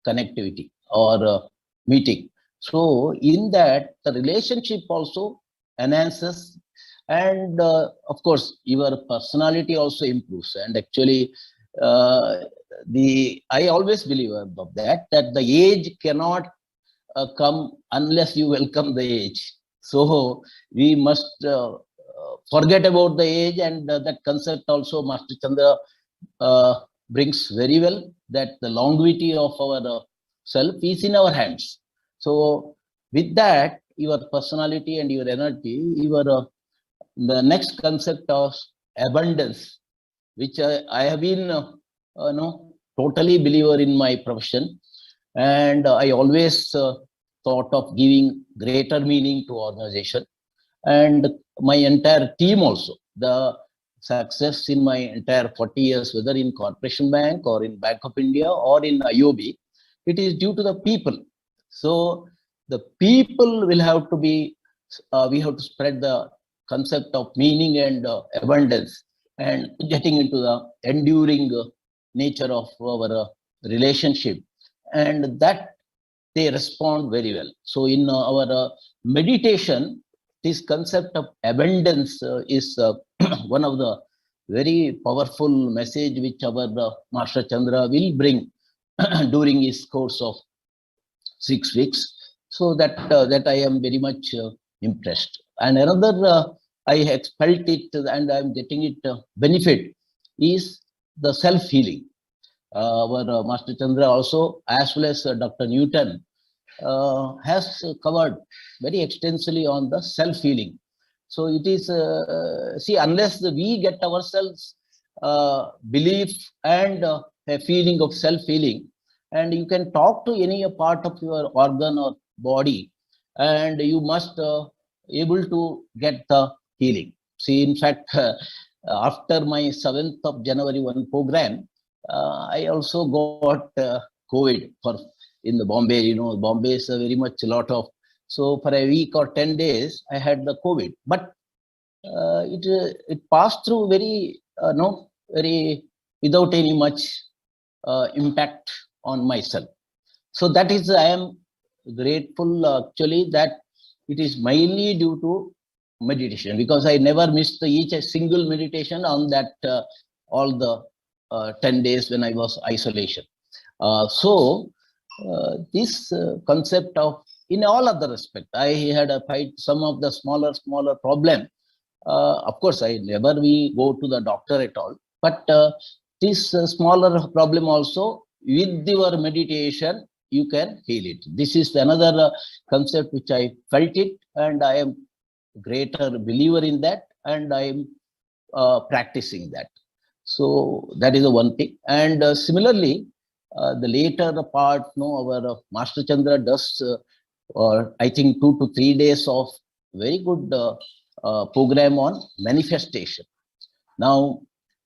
connectivity or meeting. So in that, the relationship also enhances, and of course your personality also improves. And actually I always believe of that the age cannot come unless you welcome the age. So we must forget about the age, and that concept also Master Chandra brings very well, that the longevity of our self is in our hands. So with that, your personality and your energy, your the next concept of abundance, which I have been totally believer in my profession, and I always thought of giving greater meaning to organization, and my entire team also. The success in my entire 40 years, whether in Corporation Bank or in Bank of India or in IOB, it is due to the people. So the people will have to be, we have to spread the concept of meaning and abundance, and getting into the enduring nature of our relationship, and that they respond very well. So in our meditation, this concept of abundance is one of the very powerful message which our Master Chandra will bring during his course of 6 weeks. So that that I am very much impressed. And another I have felt it, and I am getting it benefit, is the self-healing. Our Master Chandra also, as well as Dr. Newton, has covered very extensively on the self-healing. So it is, see, unless we get ourselves belief and a feeling of self-healing, and you can talk to any part of your organ or body, and you must able to get the healing. See, in fact, after my 7th of January 1 program, I also got COVID in the Bombay. Bombay is very much a lot of, so for a week or 10 days, I had the COVID, but it passed through very, very without any much impact on myself. So that is, I am grateful actually that it is mainly due to meditation, because I never missed each single meditation on that all the 10 days when I was isolation. So this concept of, in all other respect, I had a fight some of the smaller problem. Of course, I never we go to the doctor at all, but this smaller problem also, with your meditation, you can heal it. This is another concept which I felt it, and I am greater believer in that, and I am practicing that. So that is the one thing. And similarly, the later part, our Master Chandra does, I think 2 to 3 days of very good program on manifestation. Now,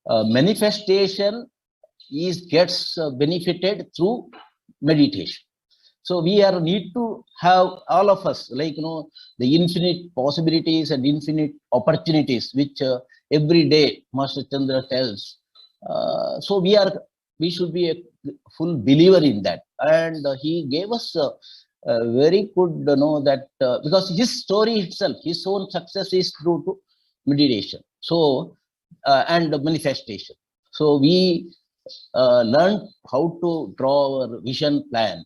manifestation gets benefited through meditation. So we need to have, all of us, like the infinite possibilities and infinite opportunities which every day Master Chandra tells. So we should be a full believer in that, and he gave us very good that because his story itself, his own success is through to meditation. So and manifestation. So we learned how to draw our vision plan,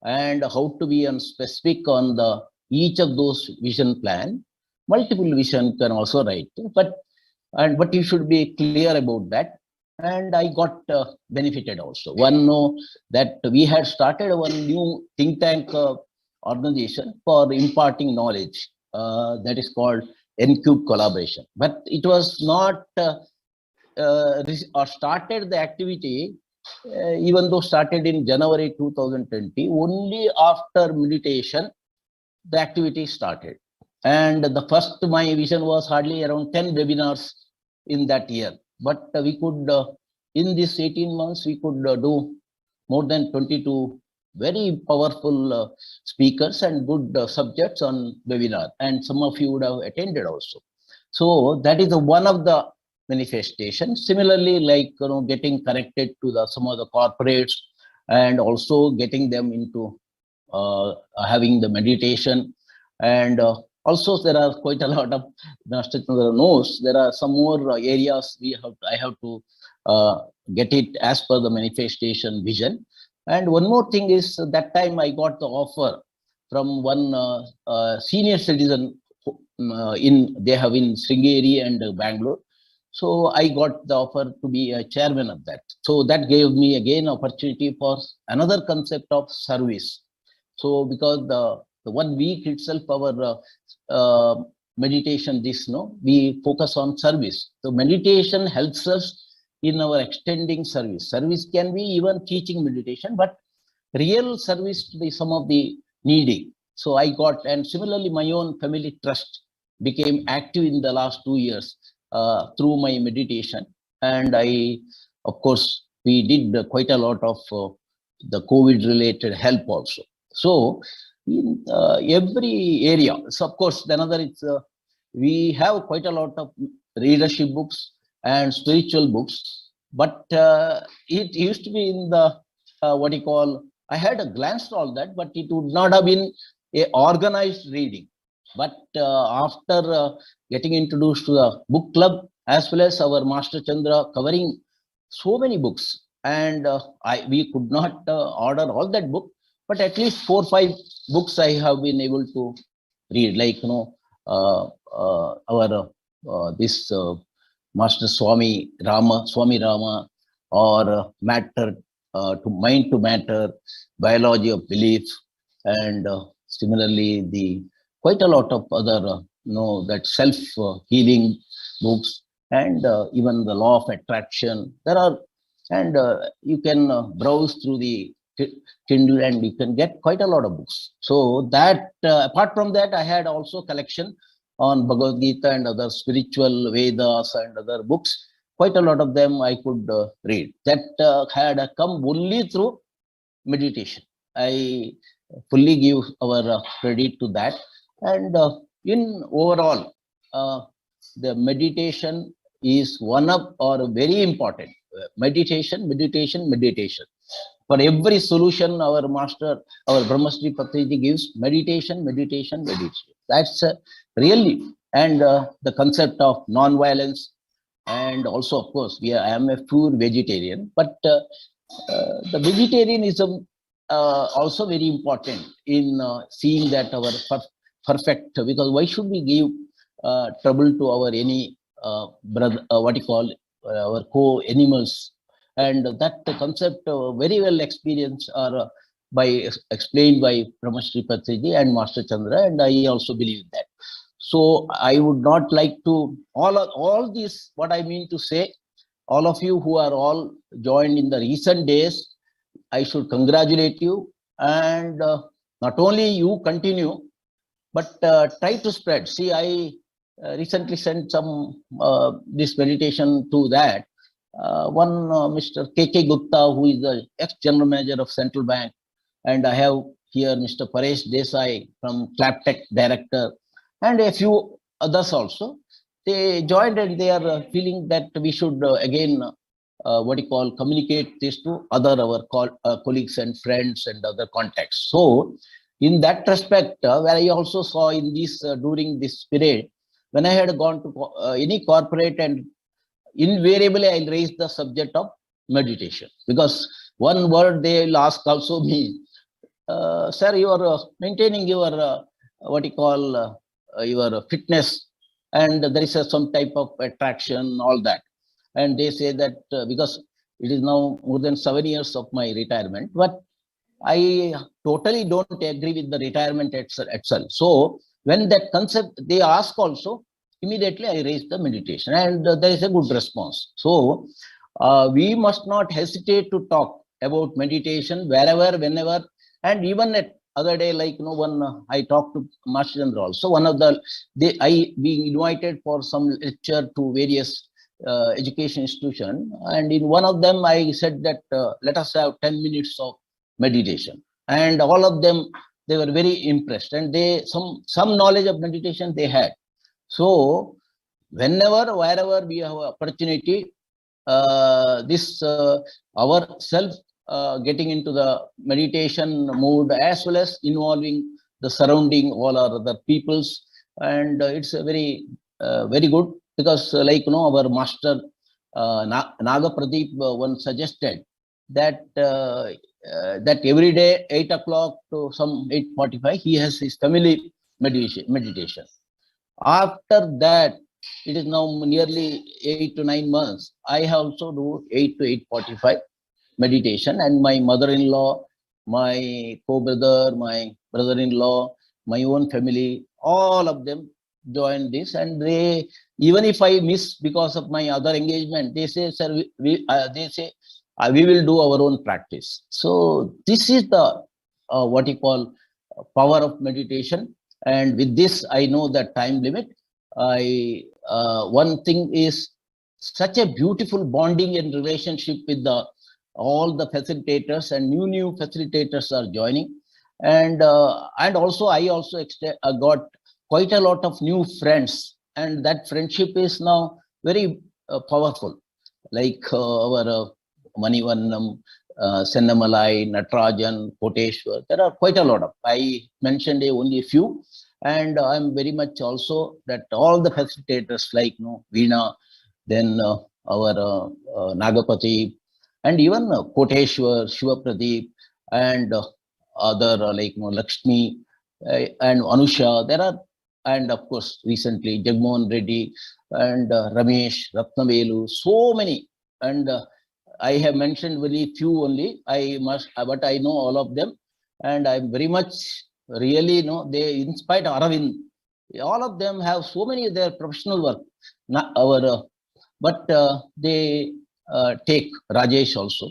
and how to be specific on the each of those vision plan. Multiple vision can also write, but you should be clear about that. And I got benefited also. One, that we had started one new think tank organization for imparting knowledge, that is called N-Cube Collaboration. But it was not or started the activity even though started in January 2020, only after meditation, the activity started. And the first, my vision was hardly around 10 webinars in that year. But we could, in this 18 months, we could do more than 22 very powerful speakers and good subjects on webinar. And some of you would have attended also. So that is one of the manifestations. Similarly, like getting connected to some of the corporates and also getting them into having the meditation. And also there are quite a lot of, Master Chandra knows, there are some more areas I have to get it as per the manifestation vision. And one more thing is, that time I got the offer from one senior citizen they have in Sringeri and Bangalore. So I got the offer to be a chairman of that. So that gave me again opportunity for another concept of service. So because the 1 week itself, our meditation, we focus on service. So meditation helps us in our extending service. Service can be even teaching meditation, but real service to some of the needy. So I got, and similarly my own family trust became active in the last 2 years through my meditation. And of course, we did quite a lot of the COVID related help also. So in every area, so of course, we have quite a lot of leadership books and spiritual books, but it used to be in the I had a glance at all that, but it would not have been a organized reading. But after getting introduced to the book club, as well as our Master Chandra covering so many books, and we could not order all that book, but at least 4 or 5 books I have been able to read, like this Master Swami Rama, or Matter to Mind to Matter, Biology of Belief, and similarly quite a lot of other that self-healing books, and even the Law of Attraction. There are, and you can browse through the Kindle and you can get quite a lot of books. So that apart from that, I had also collection on Bhagavad Gita and other spiritual Vedas and other books. Quite a lot of them I could read. That had come only through meditation. I fully give our credit to that. And in overall, the meditation is one of or very important. Meditation. For every solution, our Brahmarshi Pitamaha gives meditation. That's really, and the concept of non-violence, and also, of course, I am a pure vegetarian, but the vegetarianism also very important in seeing that our perfect, because why should we give trouble to our any our co-animals? And that concept very well experienced or explained by Brahmarshi Pitamaha and Master Chandra, and I also believe that. So I would not like to, all this, what I mean to say, all of you who are all joined in the recent days, I should congratulate you, and not only you continue, but try to spread. See, I recently sent some this meditation to that. One Mr. K.K. Gupta, who is the ex-general manager of Central Bank, and I have here Mr. Paresh Desai from Claptech director, and a few others also. They joined, and they are feeling that we should again communicate this to our colleagues and friends and other contacts. So in that respect, where I also saw in this during this period, when I had gone to any corporate, and invariably I'll raise the subject of meditation, because one word they will ask also me, sir, you are maintaining your your fitness, and there is some type of attraction, all that. And they say that because it is now more than 7 years of my retirement, but I totally don't agree with the retirement itself. So when that concept they ask also, immediately I raise the meditation, and there is a good response. So we must not hesitate to talk about meditation wherever, whenever, and even at other day, like when I talked to Master Chandra also, one of the being invited for some lecture to various education institution, and in one of them I said that let us have 10 minutes of meditation, and all of them, they were very impressed, and they some knowledge of meditation they had. So whenever, wherever we have opportunity, this our self getting into the meditation mode, as well as involving the surrounding all our other peoples, and it's a very very good, because like our master Naga Pradeep once suggested that that every day 8 o'clock to some 8:45 he has his family meditation. After that, it is now nearly 8 to 9 months. I also do 8 to 8:45 meditation, and my mother-in-law, my co-brother, my brother-in-law, my own family, all of them join this, and they, even if I miss because of my other engagement, they say, sir, we will do our own practice. So this is the what you call power of meditation. And with this, I know that time limit. One thing is such a beautiful bonding and relationship with all the facilitators, and new facilitators are joining, and also I also got quite a lot of new friends, and that friendship is now very powerful, like our Manivanam, Sennamalai, Natarajan, Koteshwar. There are quite a lot of, I mentioned only a few, and I'm very much also that all the facilitators like Veena, then our Nagapati, and even Koteshwar, Shiva Pradeep, and other like Lakshmi and Anusha. There are, and of course recently Jagmohan Reddy and Ramesh, Ratnavelu, so many, and I have mentioned very few only. But I know all of them, and I'm very much really they inspired Aravind. All of them have so many of their professional work. But they take Rajesh also.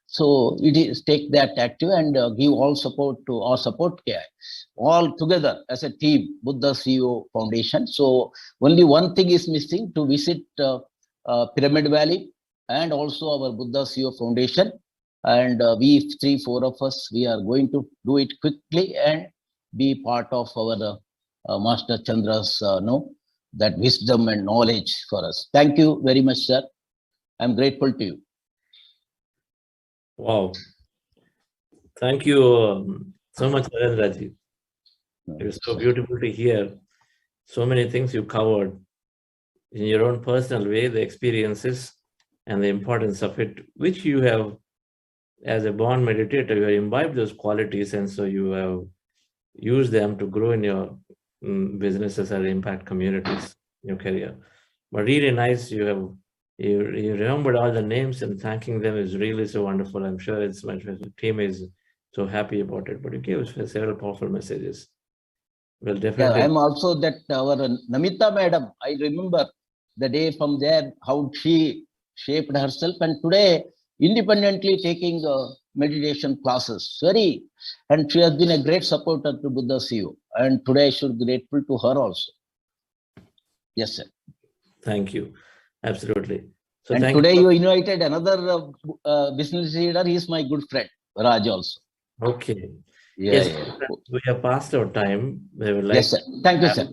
So it is take that active and give all support to or support KI all together as a team, Buddha CEO Foundation. So only one thing is missing, to visit Pyramid Valley and also our Buddha CEO Foundation. And we 3-4 of us, we are going to do it quickly and be part of our Master Chandra's that wisdom and knowledge for us. Thank you very much, sir. I'm grateful to you. Wow. Thank you so much, Narendra G. It was so beautiful to hear so many things you covered in your own personal way, the experiences and the importance of it, which you have, as a born meditator, you have imbibed those qualities, and so you have used them to grow in your businesses and impact communities in your career. But really nice, you remembered all the names, and thanking them is really so wonderful. I'm sure it's much, the team is so happy about it. But you gave us several powerful messages. Well, definitely. Yeah, I'm also that our Namita madam, I remember the day from there, how she shaped herself, and today independently taking meditation classes, and she has been a great supporter to Buddha CEO, and today I should be grateful to her also. Yes, sir. Thank you. Absolutely. So and today you invited another business leader. He is my good friend, Raj also. Okay. Yeah, yes, yeah. We have passed our time. We would like yes, sir. Thank you, sir.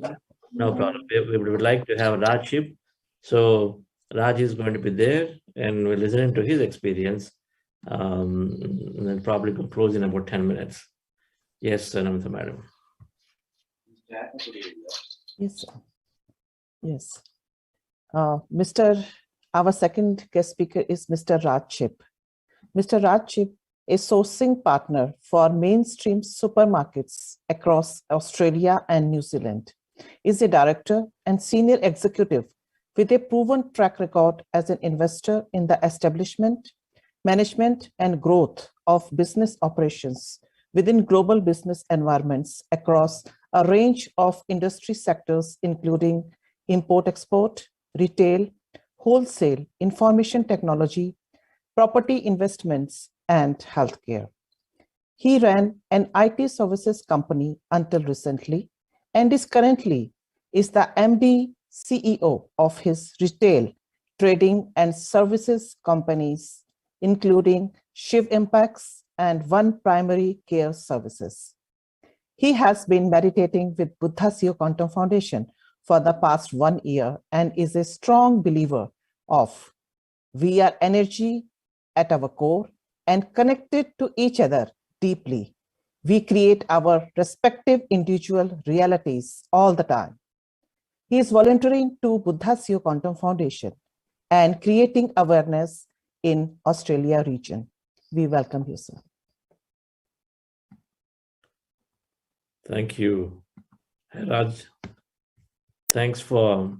No problem. We would like to have Raj Chip. So Raj is going to be there, and we're listening to his experience. And then probably go close in about 10 minutes. Yes, Namita madam. Yes, sir. Yes. Our second guest speaker is Mr. Raj Chip. Mr. Raj Chip is sourcing partner for mainstream supermarkets across Australia and New Zealand. Is a director and senior executive with a proven track record as an investor in the establishment, management, and growth of business operations within global business environments across a range of industry sectors, including import-export, retail, wholesale, information technology, property investments, and healthcare. He ran an IT services company until recently and is currently the MD CEO of his retail, trading and services companies, including Shiv Impacts and One Primary Care Services. He has been meditating with Buddha CEO Quantum Foundation for the past 1 year and is a strong believer of we are energy at our core and connected to each other deeply. We create our respective individual realities all the time. He is volunteering to Buddha CEO Quantum Foundation and creating awareness in Australia region. We welcome you, sir. Thank you, Raj. Thanks for.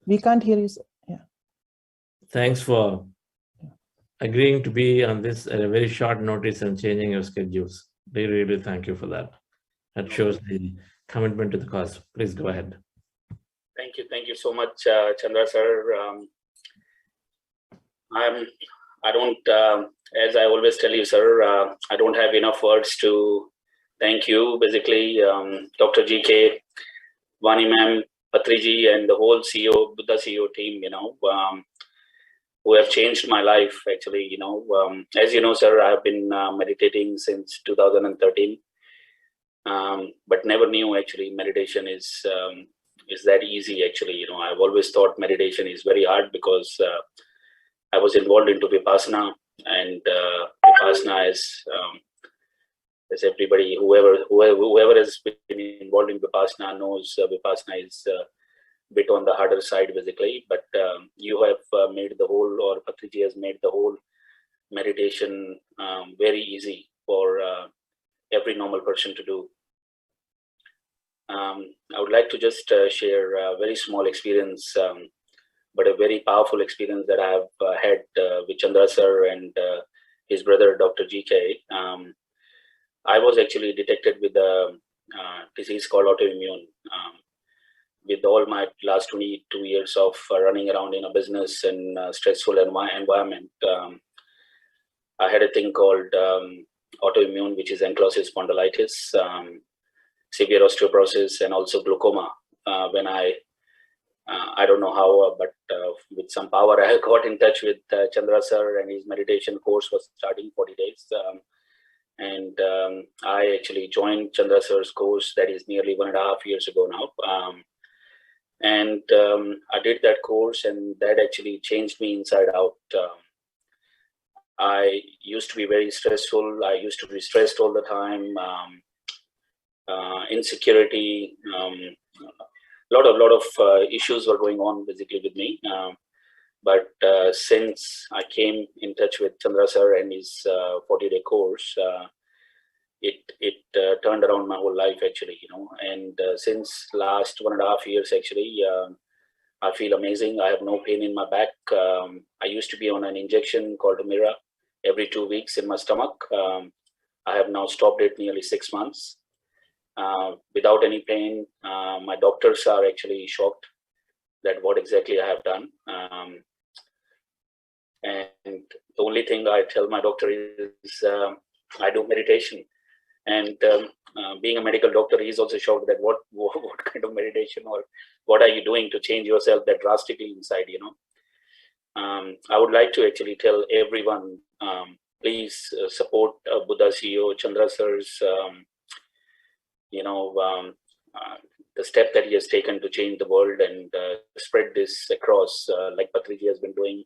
We can't hear you, sir. Yeah. Thanks for agreeing to be on this at a very short notice and changing your schedules. Really thank you for that. That shows the commitment to the cause. Please go ahead. Thank you so much, Chandra sir. I don't, as I always tell you, sir, I don't have enough words to thank you. Basically, Dr. GK, Vani ma'am, Patriji, and the whole CEO, Buddha CEO team, who have changed my life, actually, as you know, sir, I've been meditating since 2013, but never knew actually meditation is that easy, actually. I've always thought meditation is very hard because I was involved into Vipassana, and Vipassana is, as everybody, whoever has been involved in Vipassana knows, Vipassana is a bit on the harder side, basically. But you have made the whole, or Patriji has made the whole meditation very easy for every normal person to do. I would like to just share a very small experience, but a very powerful experience that I have had with Chandra sir and his brother, Dr. GK. I was actually detected with a disease called autoimmune. With all my last 22 years of running around in a business and stressful environment, I had a thing called autoimmune, which is ankylosing spondylitis, severe osteoporosis, and also glaucoma. When I don't know how, but with some power, I got in touch with Chandra sir, and his meditation course was starting 40 days. And I actually joined Chandra sir's course, that is nearly 1.5 years ago now. And I did that course, and that actually changed me inside out. I used to be very stressful. I used to be stressed all the time. Insecurity, lot of issues were going on basically with me. But since I came in touch with Chandra sir and his 40-day course, it turned around my whole life, actually, and since last 1.5 years, actually, I feel amazing. I have no pain in my back. I used to be on an injection called Humira every 2 weeks in my stomach. I have now stopped it nearly 6 months without any pain. My doctors are actually shocked that what exactly I have done. And the only thing I tell my doctor is I do meditation. And being a medical doctor, he's also shocked that what kind of meditation, or what are you doing to change yourself that drastically inside, I would like to actually tell everyone, please support Buddha CEO Chandra sir's, the step that he has taken to change the world and spread this across, like Patriji has been doing,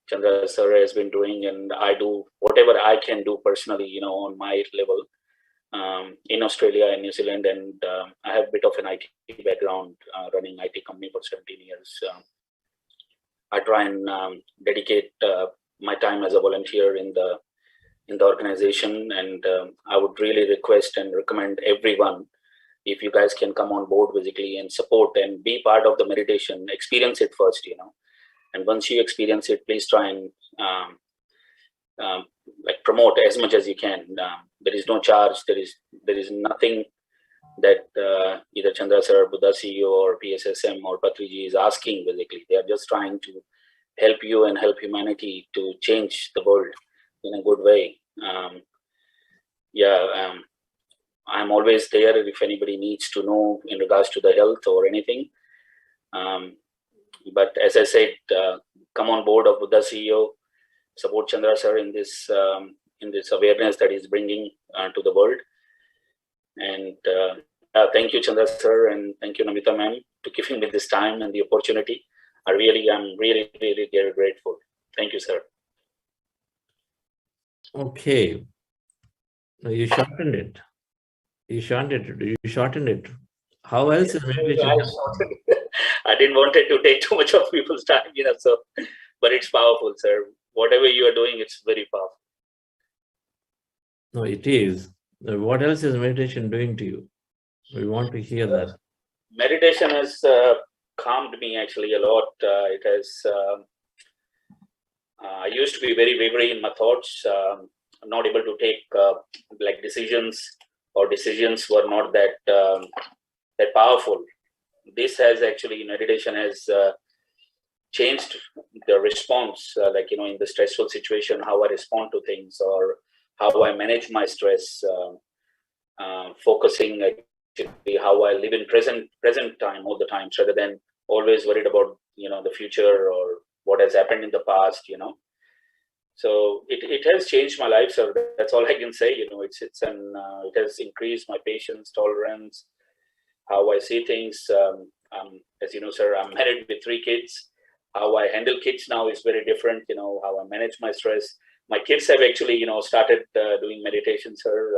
Chandra sir has been doing, and I do whatever I can do personally, on my level. In Australia and New Zealand, and I have a bit of an IT background, running IT company for 17 years. I try and dedicate my time as a volunteer in the organization, and I would really request and recommend everyone, if you guys can come on board basically and support and be part of the meditation, experience it first, and once you experience it, please try and like promote as much as you can. There is no charge. There is nothing that either Chandra sir, Buddha CEO, or PSSM or Patriji is asking. Basically, they are just trying to help you and help humanity to change the world in a good way. I'm always there if anybody needs to know in regards to the health or anything. But as I said, come on board of Buddha CEO, support Chandra sir in this awareness that he's bringing to the world. And thank you, Chandra sir, and thank you, Namita ma'am, to giving me this time and the opportunity. I'm really very grateful. Thank you, sir. Okay. No, you shortened it. You shortened it. How else is meditation? I didn't want it to take too much of people's time, so, but it's powerful, sir. Whatever you are doing, it's very powerful. No, it is. What else is meditation doing to you? We want to hear that. Meditation has calmed me actually a lot. It has. I used to be very wavering in my thoughts, not able to take like decisions, or decisions were not that powerful. This has actually, meditation has changed the response, like, in the stressful situation, how I respond to things or how I manage my stress, focusing actually how I live in present time all the time, rather than always worried about, the future or what has happened in the past, So it has changed my life, sir. That's all I can say. It has increased my patience, tolerance, how I see things. As you know, sir, I'm married with 3 kids. How I handle kids now is very different. How I manage my stress. My kids have actually, started doing meditation, sir.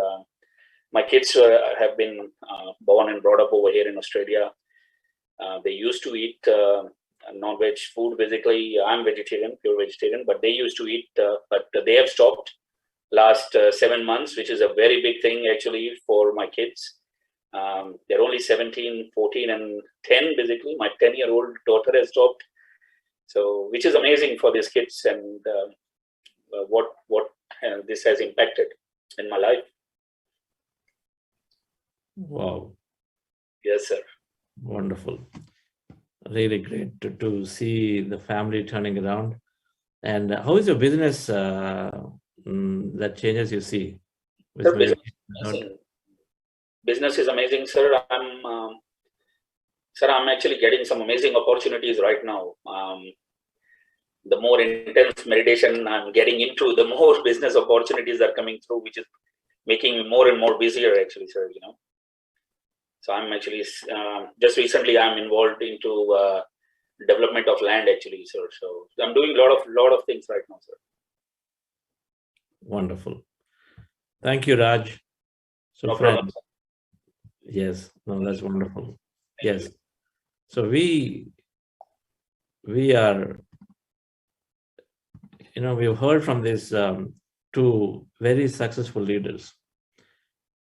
My kids have been born and brought up over here in Australia. They used to eat non-veg food. Basically, I'm vegetarian, pure vegetarian, but they used to eat, but they have stopped last 7 months, which is a very big thing actually for my kids. They're only 17, 14, and 10. Basically, my 10-year-old daughter has stopped. So, which is amazing for these kids, and what this has impacted in my life. Wow. Yes, sir. Wonderful. Really great to see the family turning around. And how is your business that changes you see? Business is amazing, sir. I'm actually getting some amazing opportunities right now. The more intense meditation I'm getting into, the more business opportunities are coming through, which is making me more and more busier actually, sir, So I'm actually, just recently I'm involved into development of land actually, sir. So I'm doing a lot of things right now, sir. Wonderful. Thank you, Raj. So no problem, sir. Yes, no, that's wonderful. Yes. So we are, we've heard from these 2 very successful leaders.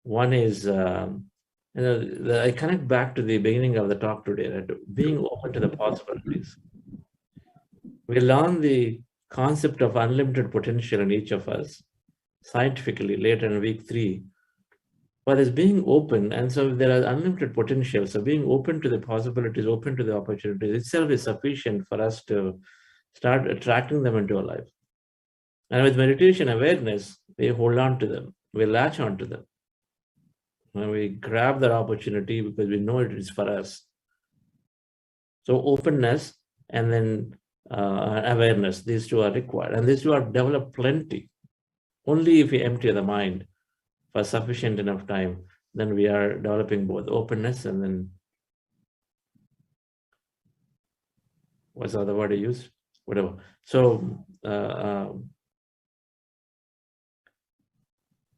One is, I connect back to the beginning of the talk today, right? Being open to the possibilities. We learn the concept of unlimited potential in each of us scientifically later in week 3. But it's being open, and so there are unlimited potential. So being open to the possibilities, open to the opportunities itself is sufficient for us to start attracting them into our life. And with meditation awareness, we hold on to them, we latch on to them. And we grab that opportunity because we know it is for us. So openness and then awareness, these 2 are required. And these 2 are developed plenty. Only if we empty the mind for sufficient enough time, then we are developing both openness and then, what's the other word I used? Whatever. So,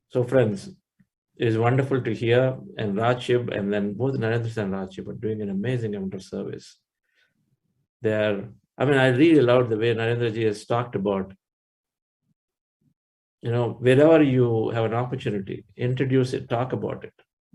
so friends, it is wonderful to hear, and Raj Chip, and then both Narendra and Raj Chip are doing an amazing amount of service. I really loved the way Narendra G has talked about, wherever you have an opportunity, introduce it, talk about it,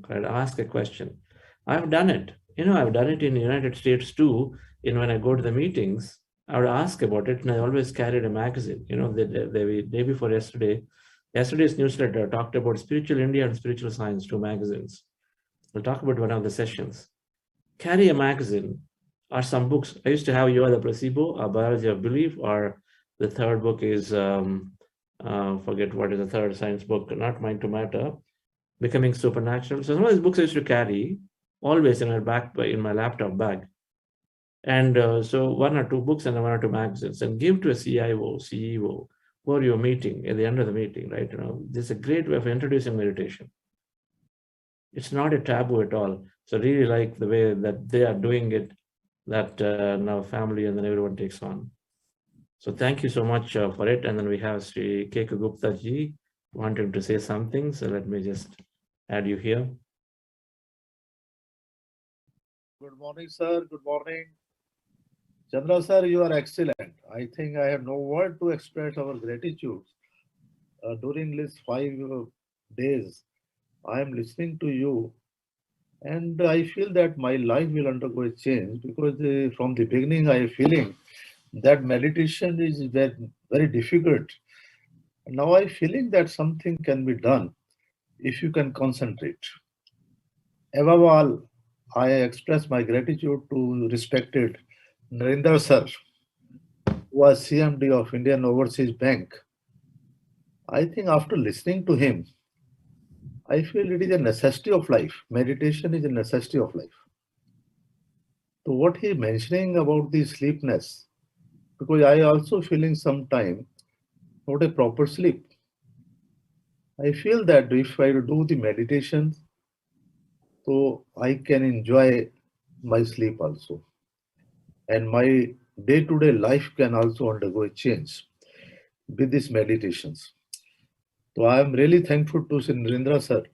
right? Ask a question. I've done it. I've done it in the United States too. When I go to the meetings, I would ask about it, and I always carried a magazine. The day before yesterday's newsletter talked about Spiritual India and Spiritual Science, 2 magazines. We'll talk about one of the sessions. Carry a magazine are some books. I used to have You Are the Placebo, A Biology of Belief, or the third book is, forget what is the third science book, Not Mind to Matter, Becoming Supernatural. So some of these books I used to carry always in my back, in my laptop bag. And so 1 or 2 books and 1 or 2 magazines, and give to a CIO, CEO, for your meeting, at the end of the meeting, right? This is a great way of introducing meditation. It's not a taboo at all. So really like the way that they are doing it, that now family and then everyone takes on. So thank you so much for it. And then we have Sri K.K. Gupta Ji wanted to say something. So let me just add you here. Good morning, sir. Good morning. Chandra sir, you are excellent. I think I have no word to express our gratitude. During these 5 days, I am listening to you, and I feel that my life will undergo a change, because from the beginning I am feeling that meditation is very, very difficult. Now I am feeling that something can be done if you can concentrate. Above all, I express my gratitude to respected Narendra sir, who was CMD of Indian Overseas Bank. I think after listening to him, I feel it is a necessity of life. Meditation is a necessity of life. So what he mentioning about the sleepness, because I also feeling sometime not a proper sleep. I feel that if I do the meditation, so I can enjoy my sleep also. And my day-to-day life can also undergo a change with these meditations. So I am really thankful to Narendra sir,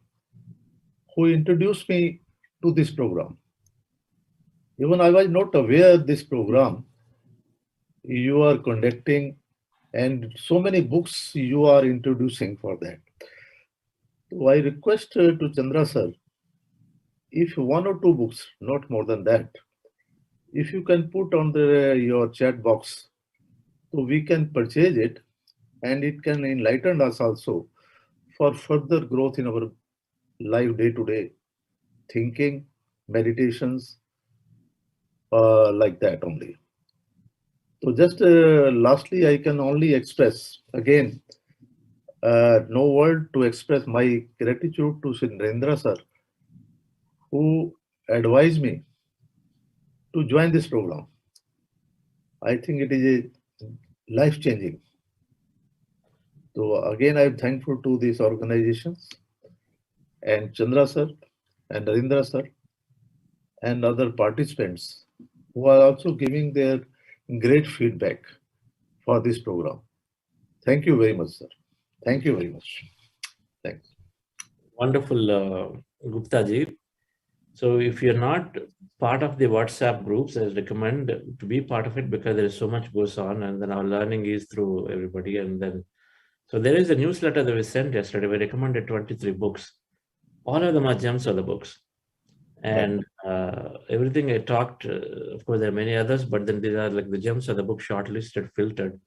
who introduced me to this program. Even I was not aware this program you are conducting, and so many books you are introducing for that. So I request to Chandra sir, if 1 or 2 books, not more than that, if you can put on your chat box, so we can purchase it, and it can enlighten us also for further growth in our life, day-to-day thinking, meditations, like that only. So just lastly, I can only express again, no word to express my gratitude to Narendra sir, who advised me to join this program. I think it is a life-changing. So again, I am thankful to these organizations and Chandra sir and Narendra sir and other participants who are also giving their great feedback for this program. Thank you very much, sir. Thank you very much. Thanks. Wonderful, Gupta Ji. So if you're not part of the WhatsApp groups, I recommend to be part of it, because there is so much goes on, and then our learning is through everybody. And then, so there is a newsletter that we sent yesterday. We recommended 23 books. All of them are gems of the books. And everything I talked, of course, there are many others, but then these are like the gems of the book, shortlisted, filtered.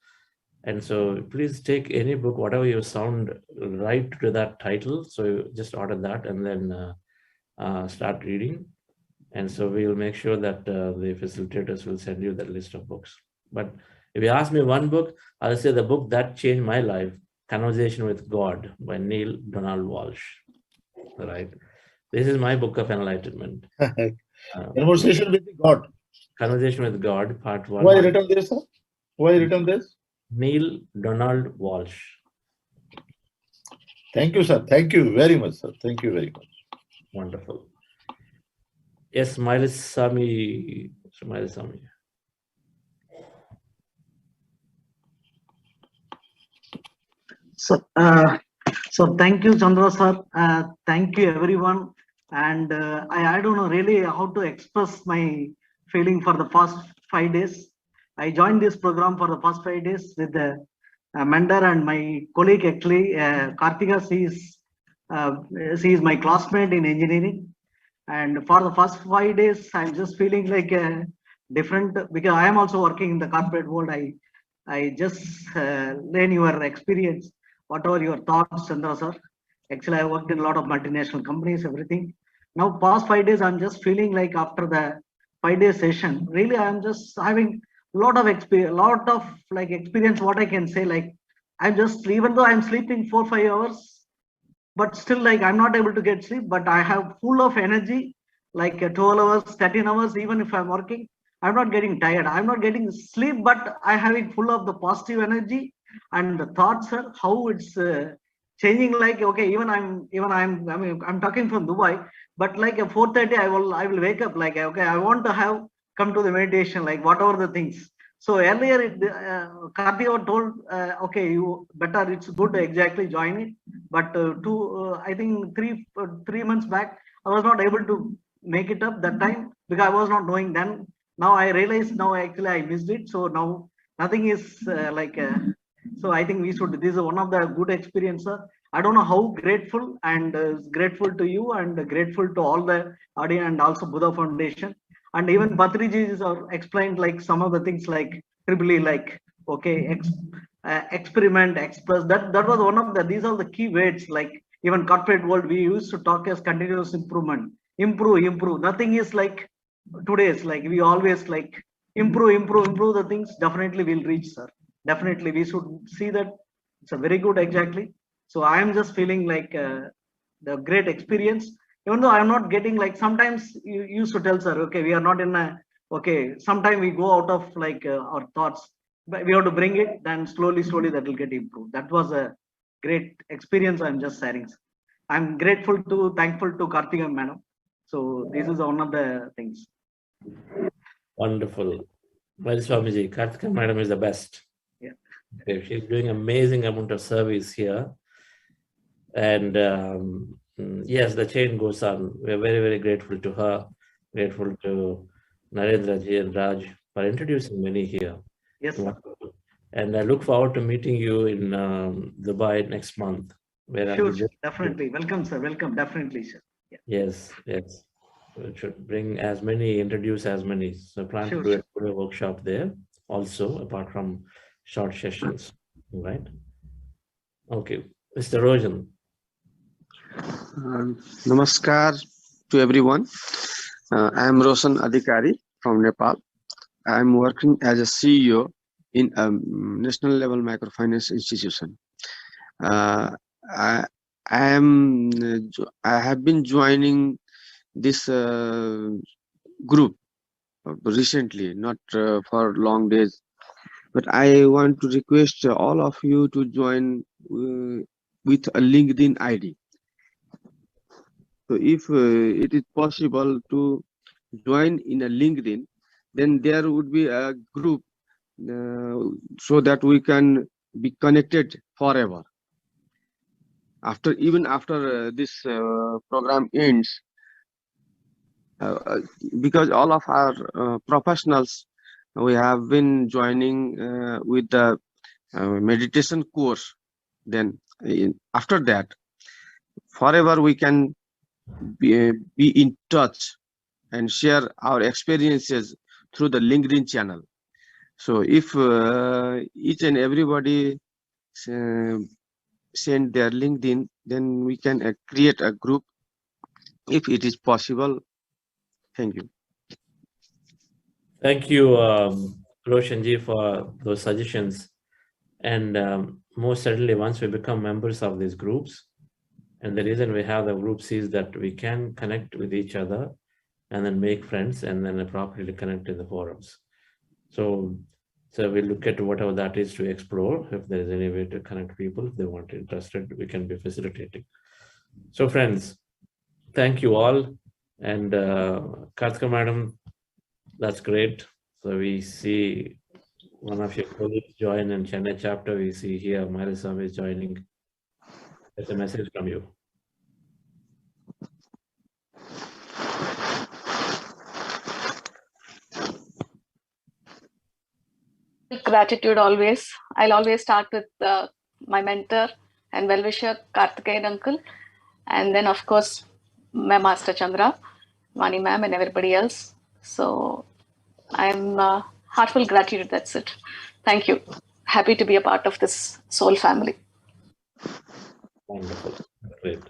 And so please take any book, whatever you sound right to that title. So you just order that and then start reading. And so we will make sure that the facilitators will send you that list of books. But if you ask me one book, I'll say the book that changed my life, Conversation with God by Neil Donald Walsh. Right. This is my book of enlightenment. Conversation with God. Conversation with God, part 1. Why written this, sir? Why written this? Neil Donald Walsh. Thank you, sir. Thank you very much, sir. Thank you very much. Wonderful. Yes, Sami. So thank you, Chandra sir. Thank you, everyone. And I don't know really how to express my feeling for the past 5 days. I joined this program for the past 5 days with the mentor and my colleague, actually, Kartika. She is my classmate in engineering. And for the first 5 days, I'm just feeling like different, because I am also working in the corporate world. I just learn your experience. What are your thoughts, Chandra sir? Actually, I worked in a lot of multinational companies, everything. Now, past 5 days, I'm just feeling like after the 5-day session. Really, I'm just having a lot of experience, what I can say. Like, I'm just, even though I'm sleeping 4-5 hours, but still, like, I'm not able to get sleep, but I have full of energy, like 12 hours, 13 hours, even if I'm working, I'm not getting tired. I'm not getting sleep, but I'm having full of the positive energy and the thoughts, sir, how it's changing. Like, okay, I'm talking from Dubai, but like at 4:30, I will wake up, like, okay, I want to have come to the meditation, like whatever the things. So earlier, Karthik told, okay, you better, it's good, exactly, join it. But I think 3 months back, I was not able to make it up that time because I was not knowing then. Now I realize, now actually I missed it. So now nothing is so I think we should, this is one of the good experiences. I don't know how grateful, and grateful to you, and grateful to all the audience, and also Buddha Foundation. And even Patriji explained like some of the things, like triply, like, okay, experiment, express, that was one of the, these are the key words. Like, even corporate world, we used to talk as continuous improvement, improve. Nothing is like today's, like, we always like improve the things. Definitely we'll reach, sir. Definitely we should see that. It's a very good, exactly. So I am just feeling like the great experience, even though I'm not getting, like, sometimes you used to tell, sir, okay, we are not in a, okay, sometimes we go out of like our thoughts, but we have to bring it, then slowly that will get improved. That was a great experience. I'm just sharing, sir. I'm thankful to Karthika madam. So this is one of the things. Wonderful. Well, Swamiji, Karthika madam is the best. Yeah. Okay, she's doing amazing amount of service here. And yes, the chain goes on. We're very, very grateful to her, grateful to Narendra G and Raj for introducing many here. Yes, sir. And I look forward to meeting you in Dubai next month. Where Sure, definitely. Welcome, sir. Welcome, definitely, sir. Yeah. Yes. We should bring as many, introduce as many. So I plan to do a workshop there also, apart from short sessions, right? Okay, Mr. Rojan. Namaskar to everyone. I am Roshan Adhikari from Nepal. I am working as a CEO in a national level microfinance institution. I have been joining this group recently, not for long days, but I want to request all of you to join with a LinkedIn ID. So if it is possible to join in a LinkedIn, then there would be a group so that we can be connected forever. Even after this program ends, because all of our professionals, we have been joining with the meditation course. Then after that, forever we can be in touch and share our experiences through the LinkedIn channel. So if each and everybody send their LinkedIn, then we can create a group if it is possible. Thank you. Thank you, Roshanji, for those suggestions. And most certainly, once we become members of these groups, and the reason we have the groups is that we can connect with each other and then make friends and then appropriately connect in the forums. So we look at whatever that is to explore. If there is any way to connect people, if they want interested, we can be facilitating. So friends, thank you all. And Karthika madam, that's great. So we see one of your colleagues join in Chennai chapter. We see here Marisa is joining. There's a message from you. Gratitude always. I'll always start with my mentor and well-wisher Karthikeyan uncle, and then of course my Master Chandra, Vani ma'am, and everybody else. So I'm heartful gratitude. That's it. Thank you. Happy to be a part of this soul family. Wonderful. Great.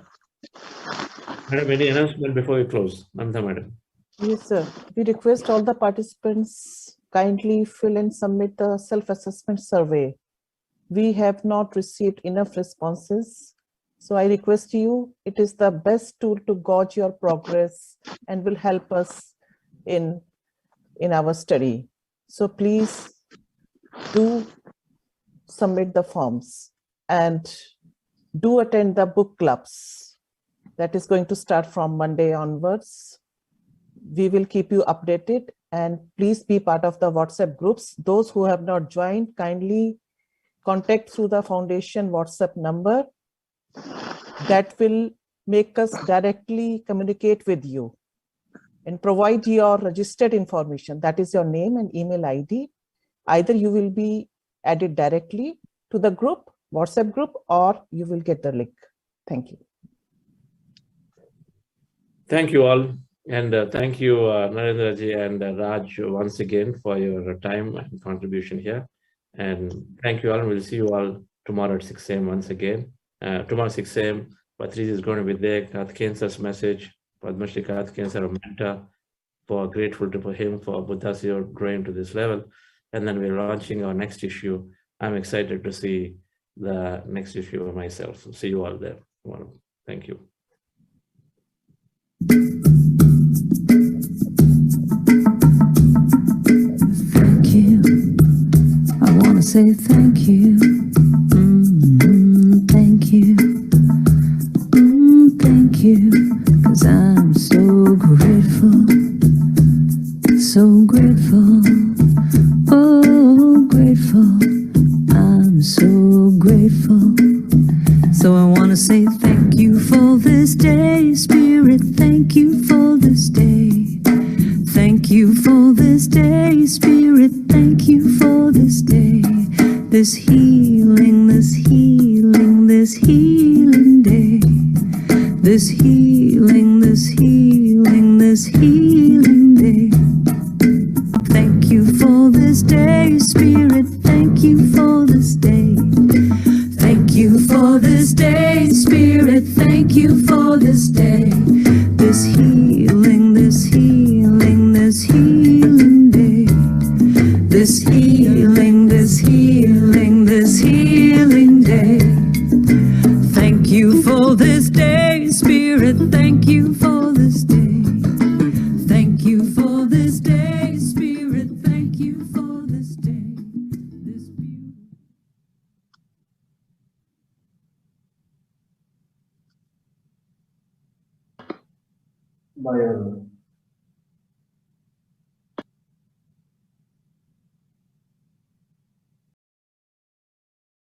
Madam, any announcement before we close? Nanda madam. Yes, sir. We request all the participants kindly fill and submit the self-assessment survey. We have not received enough responses. So I request you, it is the best tool to gauge your progress and will help us in our study. So please do submit the forms and do attend the book clubs. That is going to start from Monday onwards. We will keep you updated, and please be part of the WhatsApp groups. Those who have not joined, kindly contact through the foundation WhatsApp number. That will make us directly communicate with you and provide your registered information. That is your name and email ID. Either you will be added directly to the group, WhatsApp group, or you will get the link. Thank you. Thank you all. And thank you, Narendra G and Raj, once again for your time and contribution here. And thank you all. We'll see you all tomorrow at 6 a.m. once again. Tomorrow 6 a.m. Patriji is going to be there. Karthikeyan sir's message. Brahmarshi Karthikeyan sir, a mentor. For grateful to him for Buddha's growing to this level. And then we're launching our next issue. I'm excited to see the next issue of myself. So see you all there. Thank you. Thank you. I want to say thank you. Thank you. Thank you. 'Cause I'm so grateful. So grateful. Oh, grateful. I'm so grateful. So I want to say thank you for this day, Spirit. Thank you for this day. Thank you for this day, Spirit. Thank you for this day. This healing, this healing, this healing day. This healing, this healing, this healing day. Thank you for this day.